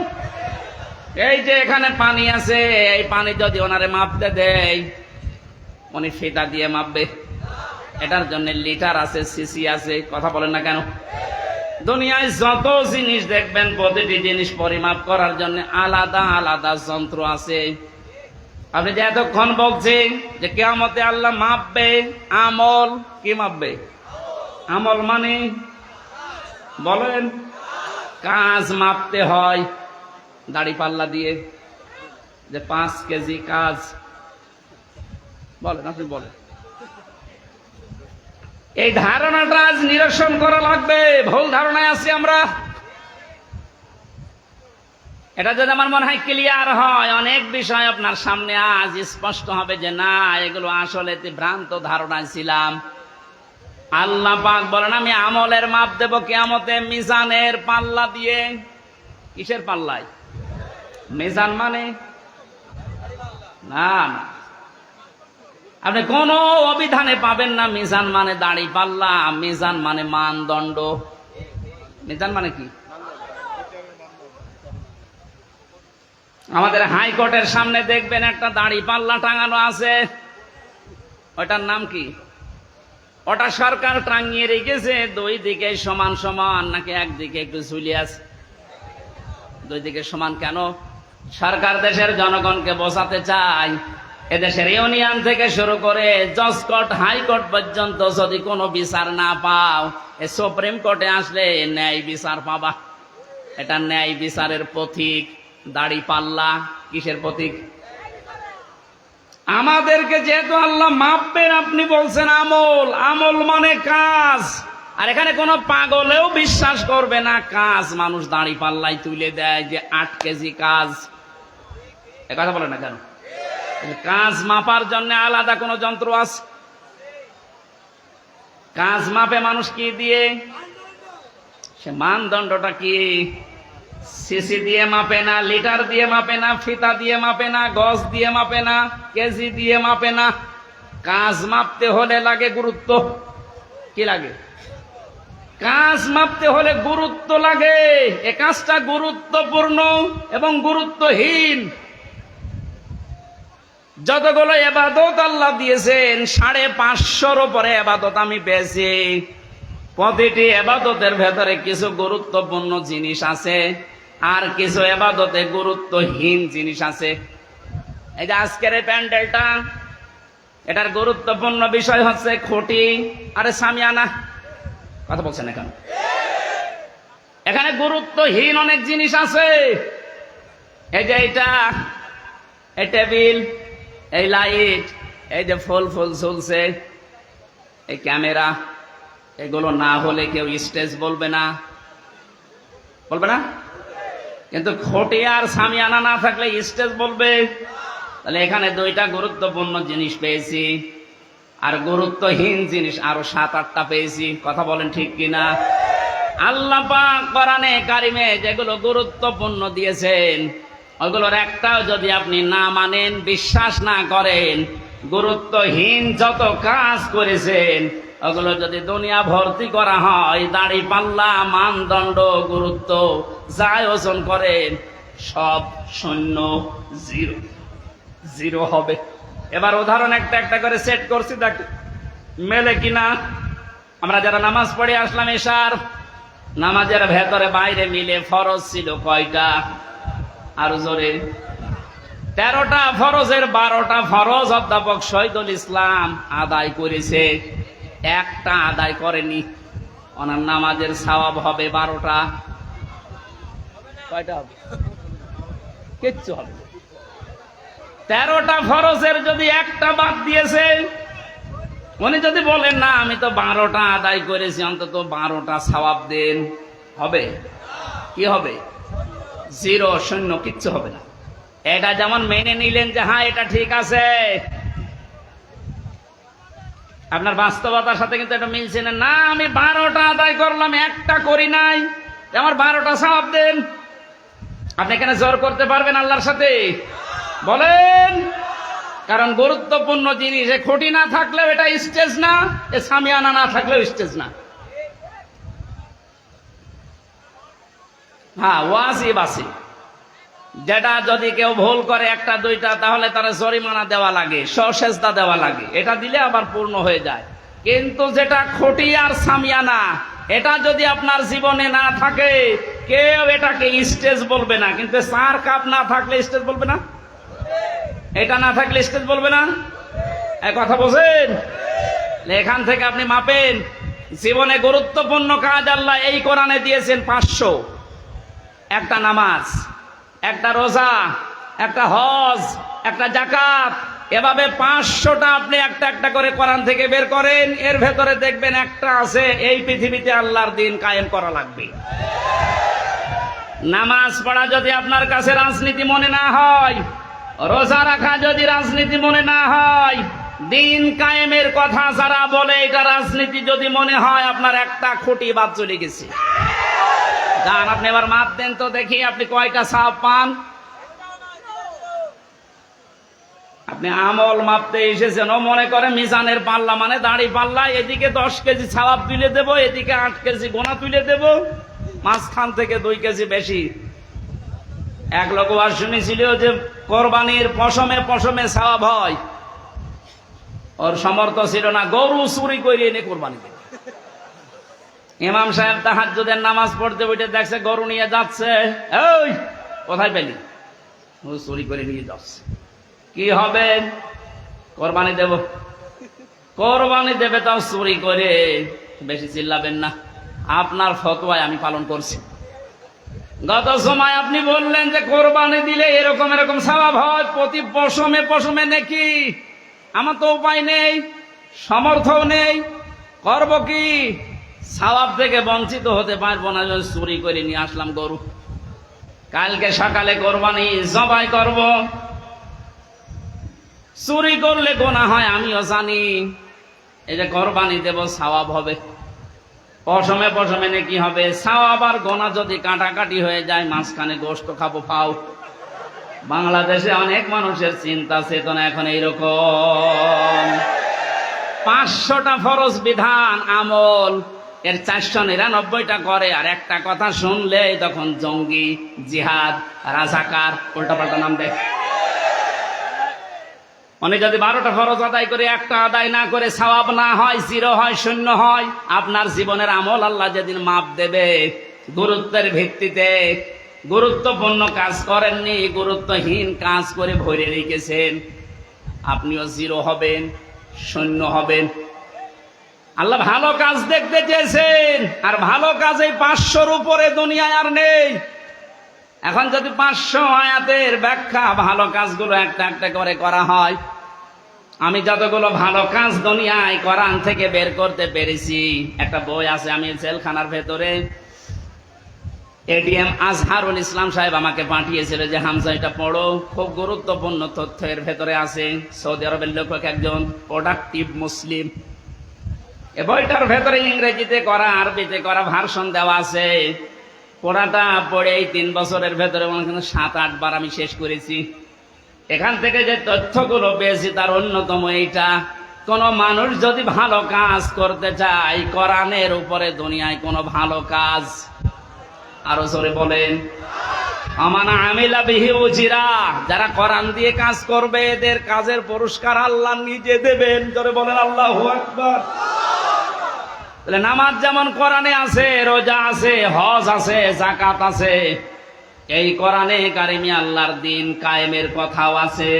এই যে এখানে পানি আছে, এই পানি যদি ওনারে মাপতে দেয়, উনি ফিতা দিয়ে মাপবে? এটার জন্য লিটার আছে, সিসি আছে। কথা বলেন না কেন? দুনিয়ায় যত জিনিস দেখবেন, প্রতিটি জিনিস পরিমাপ করার জন্য আলাদা আলাদা যন্ত্র আছে। আপনি যে এতক্ষণ বলছেন যে কিয়ামতে আল্লাহ মাপবে, আমল কি মাপবে? আমল মানে বলেন, কাজ মাপতে হয় দাড়ি পাল্লা দিয়ে, যে 5 কেজি কাজ। বলেন, আপনি বলেন। এই ধারণাটা আজ নিরসন করা লাগবে। ভুল ধারণায় আছি আমরা। এটা যদি আমার মনে হয় ক্লিয়ার হয়, অনেক বিষয় আপনার সামনে আজ স্পষ্ট হবে যে না, এগুলো আসলে ভ্রান্ত ধারণায় ছিলাম। আল্লাহ পাক বলেন, আমি আমলের মাপ দেব কিয়ামতে মিজানের পাল্লা দিয়ে। কিসের পাল্লায়? মিজান মানে না, আপনি কোন অভিধানে পাবেন না মিজান মানে দাড়ি পাল্লা। মিজান মানে মানদণ্ড। মিজান মানে কি? আমাদের হাইকোর্টের সামনে দেখবেন একটা দাড়ি পাল্লা টাঙানো আছে। ওটার নাম কি? ওটা সরকার টাঙিয়ে রেখেছে 2 দিকে সমান সমান, নাকি একদিকে একটু ঝুলিয়ে আছে? 2 দিকে সমান কেন? সরকার দেশের জনগণকে বোঝাতে চায় এদেশের ইউনিয়ন থেকে শুরু করে জজ কোর্ট হাইকোর্ট পর্যন্ত যদি কোনো বিচার না পাও, এ সুপ্রিম কোর্টে আসলে ন্যায় বিচার পাবা। এটা ন্যায় বিচারের পথিক। দাড়ি পাল্লা কিসের প্রতীক? আমাদেরকে যেহেতু আল্লাহ মাপবেন, আপনি বলছেন আমল, আমল মানে কাজ। আর এখানে কোনো পাগলেও বিশ্বাস করবে না কাজ মানুষ দাড়ি পাল্লাই তুলে দেয় যে 8 কেজি কাজ। এ কথা বলে না কেন? কাজ মাপার জন্য আলাদা কোনো যন্ত্র আছে? কাজ মাপে মানুষ কি দিয়ে? সে মানদণ্ডটা কি? সিসি দিয়ে মাপে না, লিটার দিয়ে মাপে না, ফিতা দিয়ে মাপে না, গজ দিয়ে মাপে না, কেজি দিয়ে মাপে না। কাজ মাপতে হলে লাগে গুরুত্ব। কি লাগে? কাজ মাপতে হলে গুরুত্ব লাগে। এ কাজটা গুরুত্বপূর্ণ এবং গুরুত্বহীন। যতগুলো ইবাদত আল্লাহ দিয়েছেন, 550-র উপরে ইবাদত আমি পেয়েছি। প্রতিটি ইবাদতের ভেতরে কিছু গুরুত্বপূর্ণ জিনিস আছে, আর কিছু ইবাদতে গুরুত্বহীন জিনিস আছে। এই যে আজকের এই প্যান্ডেলটা, এটার গুরুত্বপূর্ণ বিষয় হচ্ছে খুঁটি আরে সামিয়ানা। কথা বলছেন না কেন? এখানে গুরুত্বহীন অনেক জিনিস আছে। এই যে এইটা, এই টেবিল, এই লাইট, এই যে ফুল ফুল ঝুলছে, এই ক্যামেরা, এগুলো না হলে কেউ স্টেজ বলবে না, বলবে না? কিন্তু খুঁটি আর সামিয়ানা না থাকলে স্টেজ বলবে। তাহলে এখানে 2টা গুরুত্বপূর্ণ জিনিস পেয়েছি, আর গুরুত্বহীন জিনিস আরো 7-8টা পেয়েছি। কথা বলেন ঠিক কিনা? আল্লাহ পাক কোরআনে কারিমে যেগুলো গুরুত্বপূর্ণ দিয়েছেন, ওইগুলোর একটাও যদি আপনি না মানেন, বিশ্বাস না করেন, গুরুত্বহীন যত কাজ করেছেন ওগুলো যদি দুনিয়া ভর্তি করা হয়, দাড়ি পাল্লা, মানদণ্ড, গুরুত্ব যাই ওজন করেন, সব শূন্য, জিরো হবে। এবার উদাহরণ একটা একটা করে সেট করছি, দেখ মেলে কিনা। আমরা যারা নামাজ পড়ে আসলাম, এশার নামাজের ভেতরে বাইরে মিলে ফরজ ছিল কয়টা? আরো জোরে। 13টা ফরজের 12টা ফরজ অধ্যাপক শহীদুল ইসলাম আদায় করেছে, একটা আদায় করেনি। ওনার নামাজের সওয়াব হবে 12টা। কয়টা হবে? কিচ্ছু হবে। 13টা ফরজের যদি একটা বাদ দিয়েছে, উনি যদি বলেন না আমি তো 12টা আদায় করেছি, অন্তত 12টা সওয়াব দেন, হবে? কি হবে? 0, শূন্য, কিচ্ছু হবে না। এটা যেমন মেনে নিলেন যে হ্যাঁ এটা ঠিক আছে, আপনার বাস্তবতার সাথে কিন্তু এটা মিলছে না। না, আমি 12টা আদায় করলাম, একটা করি নাই, আমার 12টা সওয়াব দেন। আপনি এখানে জোর করতে পারবেন আল্লাহর সাথে? বলেন। কারণ গুরুত্বপূর্ণ জিনিস, এ খুঁটি না থাকলেও এটা স্টেজ না, এ সামিয়ানা না থাকলেও স্টেজ না। হ্যাঁ, ওয়াজিব আছে, যেটা যদি কেউ ভুল করে 1-2টা, তাহলে তারা জরিমানা দেওয়া লাগে, সসেজদা দেওয়া লাগে, এটা দিলে আবার পূর্ণ হয়ে যায়। কিন্তু যেটা খুঁটি আর সামিয়ানা, এটা যদি আপনার জীবনে না থাকে, কেউ এটাকে স্টেজ বলবে না। কিন্তু 4 কাপ না থাকলে স্টেজ বলবে না, এটা না থাকলে স্টেজ বলবে না। এই কথা বোঝেন? এখান থেকে আপনি মাপেন। জীবনে গুরুত্বপূর্ণ কাজ আল্লাহ এই কোরআনে দিয়েছেন 500। একটা নামাজ, একটা রোজা, একটা হজ, একটা যাকাত, এভাবে 500টা আপনি একটা একটা করে কোরআন থেকে বের করেন। এর ভেতরে দেখবেন একটা আছে, এই পৃথিবীতে আল্লাহর দিন কায়েম করা লাগবে। নামাজ পড়া যদি আপনার কাছে রাজনীতি মনে না হয়, রোজা রাখা যদি রাজনীতি মনে না হয়, দিন কায়েমের কথা যারা বলে এটা রাজনীতি যদি মনে হয়, আপনার একটা খুঁটি বাদ চলে গেছে। যান, আপনি এবার মাপ দেন তো দেখি, আপনি কয়টা সওয়াব পান? আপনি আমল মাপতে এসেছেন, ও মনে করে মিজানের পাল্লা মানে দাড়ি পাল্লা, এদিকে 10 কেজি সওয়াব তুলে দেব, এদিকে 8 কেজি গোনা তুলে দেব, মাঝখান থেকে 2 কেজি বেশি। এক লোক আর শুনেছিল যে কোরবানির পশমে পশমে সওয়াব হয়, ওর সমর্থ ছিল না, গরু চুরি করে এনে কোরবানি দেবে। ইমাম সাহেব তাহাজ্জুদের নামাজ পড়তে বসে দেখছে গরু নিয়ে যাচ্ছে। এই কোথায় পেলি? ও চুরি করে নিয়ে যাচ্ছে, কি হবে? কোরবানি দেব, কোরবানি দেবে তাও চুরি করে। বেশি চিল্লাবেন না, আপনার ফতোয়ায় আমি পালন করছি। গত সময় আপনি বললেন যে কোরবানি দিলে এরকম এরকম সওয়াব হয়, প্রতি পশমে পশমে নাকি। আমার তো উপায় নেই, সামর্থ্য নেই, করব কি? সওয়াব থেকে বঞ্চিত হতে পারবো না, চুরি করে নিয়ে আসলাম গরু। কালকে সকালে কোরবানি জবাই করব। চুরি করলে গোনা হয় আমিও জানি, এই যে কোরবানি দেব সওয়াব হবে, পশমে পশমে নাকি হবে। সওয়াব আর গোনা যদি কাটাকাটি হয়ে যায়, মাঝখানে গোশত খাবো পাও। বাংলাদেশে অনেক মানুষের চিন্তা চেতনা এখন এইরকম। 500টা ফরজ বিধান আমল, এর 499টা করে, আর একটা কথা শুনলেই তখন জঙ্গি, জিহাদ, রাজাকার, উল্টাপাল্টা নাম দেয়। উনি যদি 12টা ফরজ আদায় করে একটা আদায় না করে সওয়াব না হয়, 0 হয়, 0 হয়, আপনার জীবনের আমল আল্লাহ যেদিন মাপ দেবে, গুরুত্বের ভিত্তিতে গুরুত্বপূর্ণ কাজ করেননি, গুরুত্বহীন কাজ করে ভরে রেখেছেন, আপনিও 0 হবেন, 0 হবেন। আল্লাহ ভালো কাজ দেখতে চেয়েছেন, আর ভালো কাজ এই 500-র উপরে দুনিয়ায় আর নেই। এখন যদি 500 আয়াতের ব্যাখ্যা ভালো কাজগুলো একটা একটা করে করা হয়, আমি যতগুলো ভালো কাজ দুনিয়ায় কোরআন থেকে বের করতে পেরেছি, একটা বই আছে, আমি জেলখানার ভেতরে, এডিএম আজহারুল ইসলাম সাহেব আমাকে পাঠিয়েছিল যে হামজা এটা পড়ো, খুব গুরুত্বপূর্ণ তথ্য এর ভেতরে আছে। সৌদি আরবের লেখক একজন, প্রোডাক্টিভ মুসলিম। এ বইটার ভেতরে ইংরেজিতে করা, আরবিতে করা ভার্সন দেওয়া আছে। পড়াটা পড়ে এই 3 বছরের ভেতরে 7-8 বার আমি শেষ করেছি। এখান থেকে যে তথ্যগুলো পেয়েছি তার অন্যতম এইটা, কোন মানুষ যদি ভালো কাজ করতে চায়, কোরআনের উপরে দুনিয়ায় কোনো ভালো কাজ, আরো জোরে বলেন, আমানা আমিলা বিহি উজিরা, যারা কোরআন দিয়ে কাজ করবে এদের কাজের পুরস্কার আল্লাহ নিজে দেবেন। জোরে বলেন আল্লাহু আকবার। তাহলে নামাজ যেমন কোরআনে আছে, রোজা আছে, হজ আছে, যাকাত আছে, এই কোরআনে কারিমে আল্লাহর দিন কায়েমের কথাও আছে।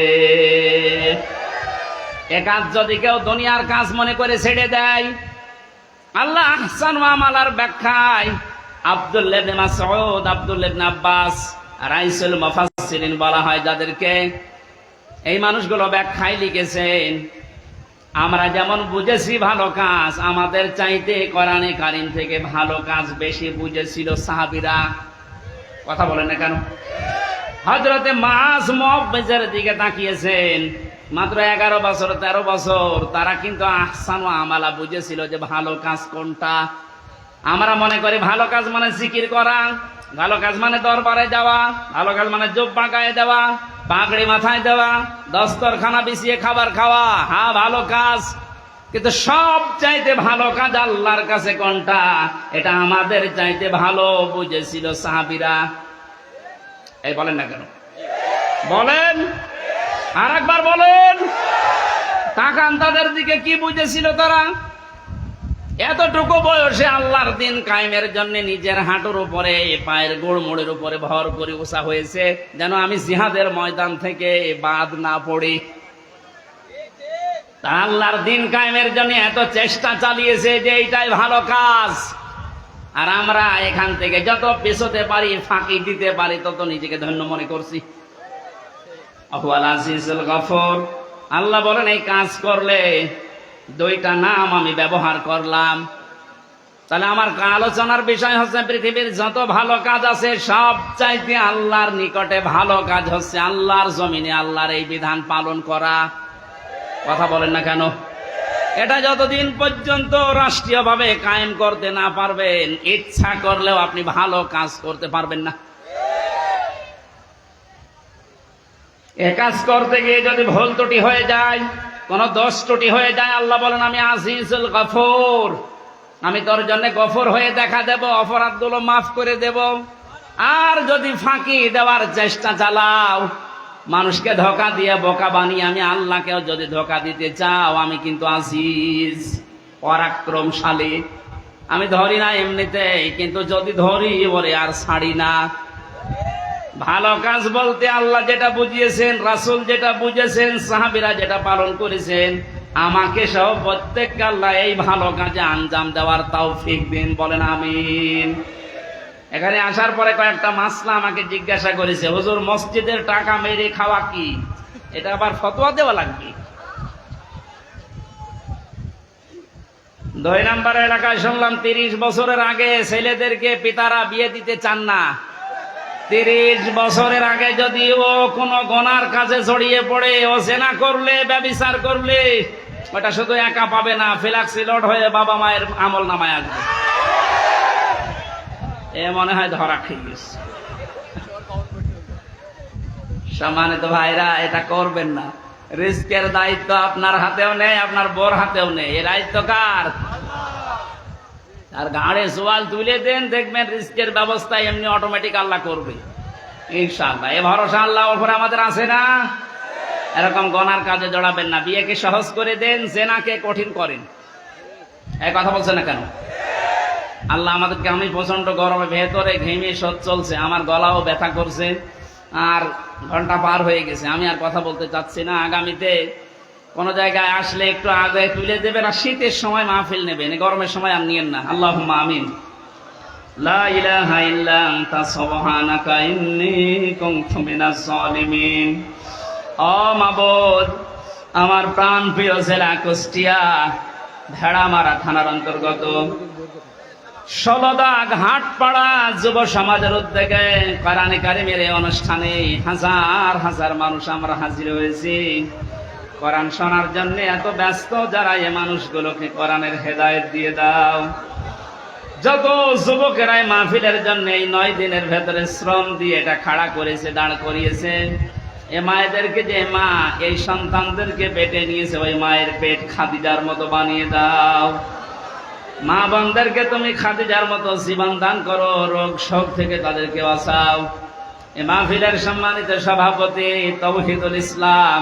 এ কাজ যদি কেউ দুনিয়ার কাজ মনে করে ছেড়ে দেয়, আল্লাহ আহসান আমালার ব্যাখ্যায় আব্দুল্লাহ ইবনে মাসউদ, আব্দুল্লাহ ইবনে আব্বাস, রাইসুল মুফাসসিরিন বলা হয় যাদেরকে, এই মানুষগুলো ব্যাখ্যায় লিখেছেন, আমরা যেমন বুঝেছি ভালো কাজ, আমাদের চাইতে কোরআনে কারিম থেকে ভালো কাজ বেশি বুঝেছিল সাহাবীরা। কথা বলেন না কেন? হযরতে মাআজ মুআজ্জিজের দিকে তাকিয়েছেন, মাত্র 11 বছর 13 বছর, তারা কিন্তু আহসানু আমালা বুঝেছিল যে ভালো কাজ কোনটা। আমরা মনে করি ভালো কাজ মানে জিকির করা, ভালো কাজ মানে দরবারে যাওয়া, ভালো কাজ মানে জুব্বা গায়ে দেওয়া, পাগড়ি মাথায় দেওয়া, দস্তরখানা বিছিয়ে খাবার খাওয়া, হ্যাঁ ভালো কাজ। কিন্তু সব চাইতে ভালো কাজ আল্লাহর কাছে কোনটা, এটা আমাদের চাইতে ভালো বুঝেছিল সাহাবীরা। এই বলেন না কেন? বলেন, আর একবার বলেন। তাকান তাদের দিকে, কি বুঝেছিল তারা? এতটুকু বয়সে আল্লাহর দিন কায়েমের জন্য নিজের হাঁটুর উপরে, পায়ের গোড়মোড়ের উপরে ভর করে উঁচা হয়েছে, যেন আমি জিহাদের ময়দান থেকে বাদ না পড়ি। আল্লাহর দিন কায়েমের জন্য এত চেষ্টা চালিয়েছে যে এইটাই ভালো কাজ। আর আমরা এখান থেকে যত পেছোতে পারি, ফাঁকি দিতে পারি, তত নিজেকে ধন্য মনে করছি। আহুয়াল আজিজুল গফুর, আল্লাহ বলেন এই কাজ করলে 2টা নাম আমি ব্যবহার করলাম। তাহলে আমার আলোচনার বিষয় হচ্ছে পৃথিবীর যত ভালো কাজ আছে সব চাইতে আল্লাহর নিকটে ভালো কাজ হচ্ছে আল্লাহর জমিনে আল্লাহর এই বিধান পালন করা। কথা বলেন না কেন? এটা যতদিন পর্যন্ত রাষ্ট্রীয়ভাবে কায়েম করতে না পারবেন, ইচ্ছা করলেও আপনি ভালো কাজ করতে পারবেন না। এ কাজ করতে গিয়ে যদি ভুল ত্রুটি হয়ে যায়, কোন দোষ ত্রুটি হয়ে যায়, আল্লাহ বলেন আমি আজিজুল গফুর, আমি তোর জন্য গফুর হয়ে দেখা দেব, অপরাধগুলো মাফ করে দেব। আর যদি ফাঁকি দেওয়ার চেষ্টা চালাও, মানুষকে ধোঁকা দিয়ে বোকা বানিয়ে, আমি আল্লাহকেও যদি ধোঁকা দিতে চাও, আমি কিন্তু আজিজ, পরাক্রমশালী। আমি ধরি না এমনিতেই, কিন্তু যদি ধরি ওরে আর ছাড়ি না। ভালো কাজ বলতে আল্লাহ যেটা বুঝিয়েছেন, রাসূল যেটা বুঝেছেন, সাহাবীরা যেটা পালন করেছেন, আমাকে সহ প্রত্যেককে আল্লাহ এই ভালো কাজে আঞ্জাম দেওয়ার তৌফিক দিন, বলেন আমিন। এখানে আসার পরে কয়েকটা মাসলা আমাকে জিজ্ঞাসা করেছে, হুজুর মসজিদের টাকা মেরে খাওয়া কি, এটা আবার ফতোয়া দেওয়া লাগবে? 2 নম্বর এলাকায় শুনলাম 30 বছরের আগে ছেলেদেরকে পিতারা বিয়ে দিতে চান না। 30 বছরের আগে যদি ও কোনো গুনার কাজে জড়িয়ে পড়ে, ও জেনা করলে, ব্যভিচার করলে, ওটা শুধু একা পাবে না, ফ্ল্যাক্সিলোড হয়ে বাবা মায়ের আমল নামায় আসবে। এ মনে হয় ধরা খেয়ে গেছে। সম্মানিত ভাইরা, এটা করবেন না। রিস্কের দায়িত্ব আপনার হাতেও নেই, আপনার বোর হাতেও নেই। এ দায়িত্ব কার? আর গাড়ে সোয়াল তুলে দেন, দেখবেন রিস্কের ব্যবস্থা এমনি অটোমেটিক আল্লাহ করবে ইনশাআল্লাহ। এ ভরসা আল্লাহর উপরে আমাদের আছে না? এরকম গনার কাজে জড়াবেন না। বিয়েকে সহজ করে দেন, জেনাকে কঠিন করেন। এই কথা বলছেন না কেন? আল্লাহ আমাদেরকে, আমি প্রচন্ড গরমে ভেতরে ঘেমে শোধ চলছে, আমার গলাও ব্যথা করছে, আর ঘন্টা পার হয়ে গেছে, আমি আর কথা বলতে চাচ্ছি না। আগামীতে কোন জায়গায় আসলে একটু আগে তুলে দেবেন, আর শীতের সময় মাহফিল নেবেন, গরমের সময় আর নিয়েন না। আল্লাহুম্মা আমিন। লা ইলাহা ইল্লা আনতা সুবহানাকা ইন্নী কুনতু মিনাজ জালিমিন। ও মাবুদ, আমার প্রাণ প্রিয় জেলা কুষ্টিয়া ভেড়ামারা থানার অন্তর্গত ষোলদা ঘাটপাড়া যুব সমাজের উদ্যোগে কোরআনে কারিমের এই অনুষ্ঠানে হাজার হাজার মানুষ আমরা হাজির হয়েছি কোরআন শোনার জন্য। এত ব্যস্ত যারা, এ মানুষগুলোকে কোরআনের হেদায়েত দিয়ে দাও। যত যুবকেরা মাহফিলের জন্য এই 9 দিনের ভেতরে শ্রম দিয়ে এটা খাড়া করেছে, দাঁড় করিয়েছে, এ মায়েদেরকে, যে মা এই সন্তানদেরকে পেটে নিয়েছে, ওই মায়ের পেট খাদিজার মতো বানিয়ে দাও। মা বোনদেরকে তুমি খাদিজার মতো জীবন দান করো, রোগ শোক থেকে তাদেরকে বাঁচাও। এ মাহফিলের সম্মানিত সভাপতি তৌহিদুল ইসলাম,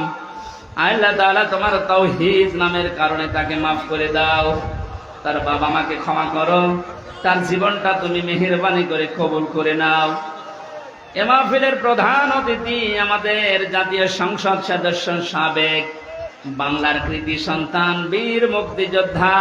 আল্লাহ তাআলা তোমার তৌহিদ নামের কারণে তাকে মাফ করে দাও, তার বাবা মাকে ক্ষমা করো, তার জীবনটা তুমি মেহেরবানি করে কবুল করে নাও। এ মাহফিলের প্রধান অতিথি আমাদের জাতীয় সংসদ সদস্য, সাবেক বাংলার কৃতি সন্তান, বীর মুক্তিযোদ্ধা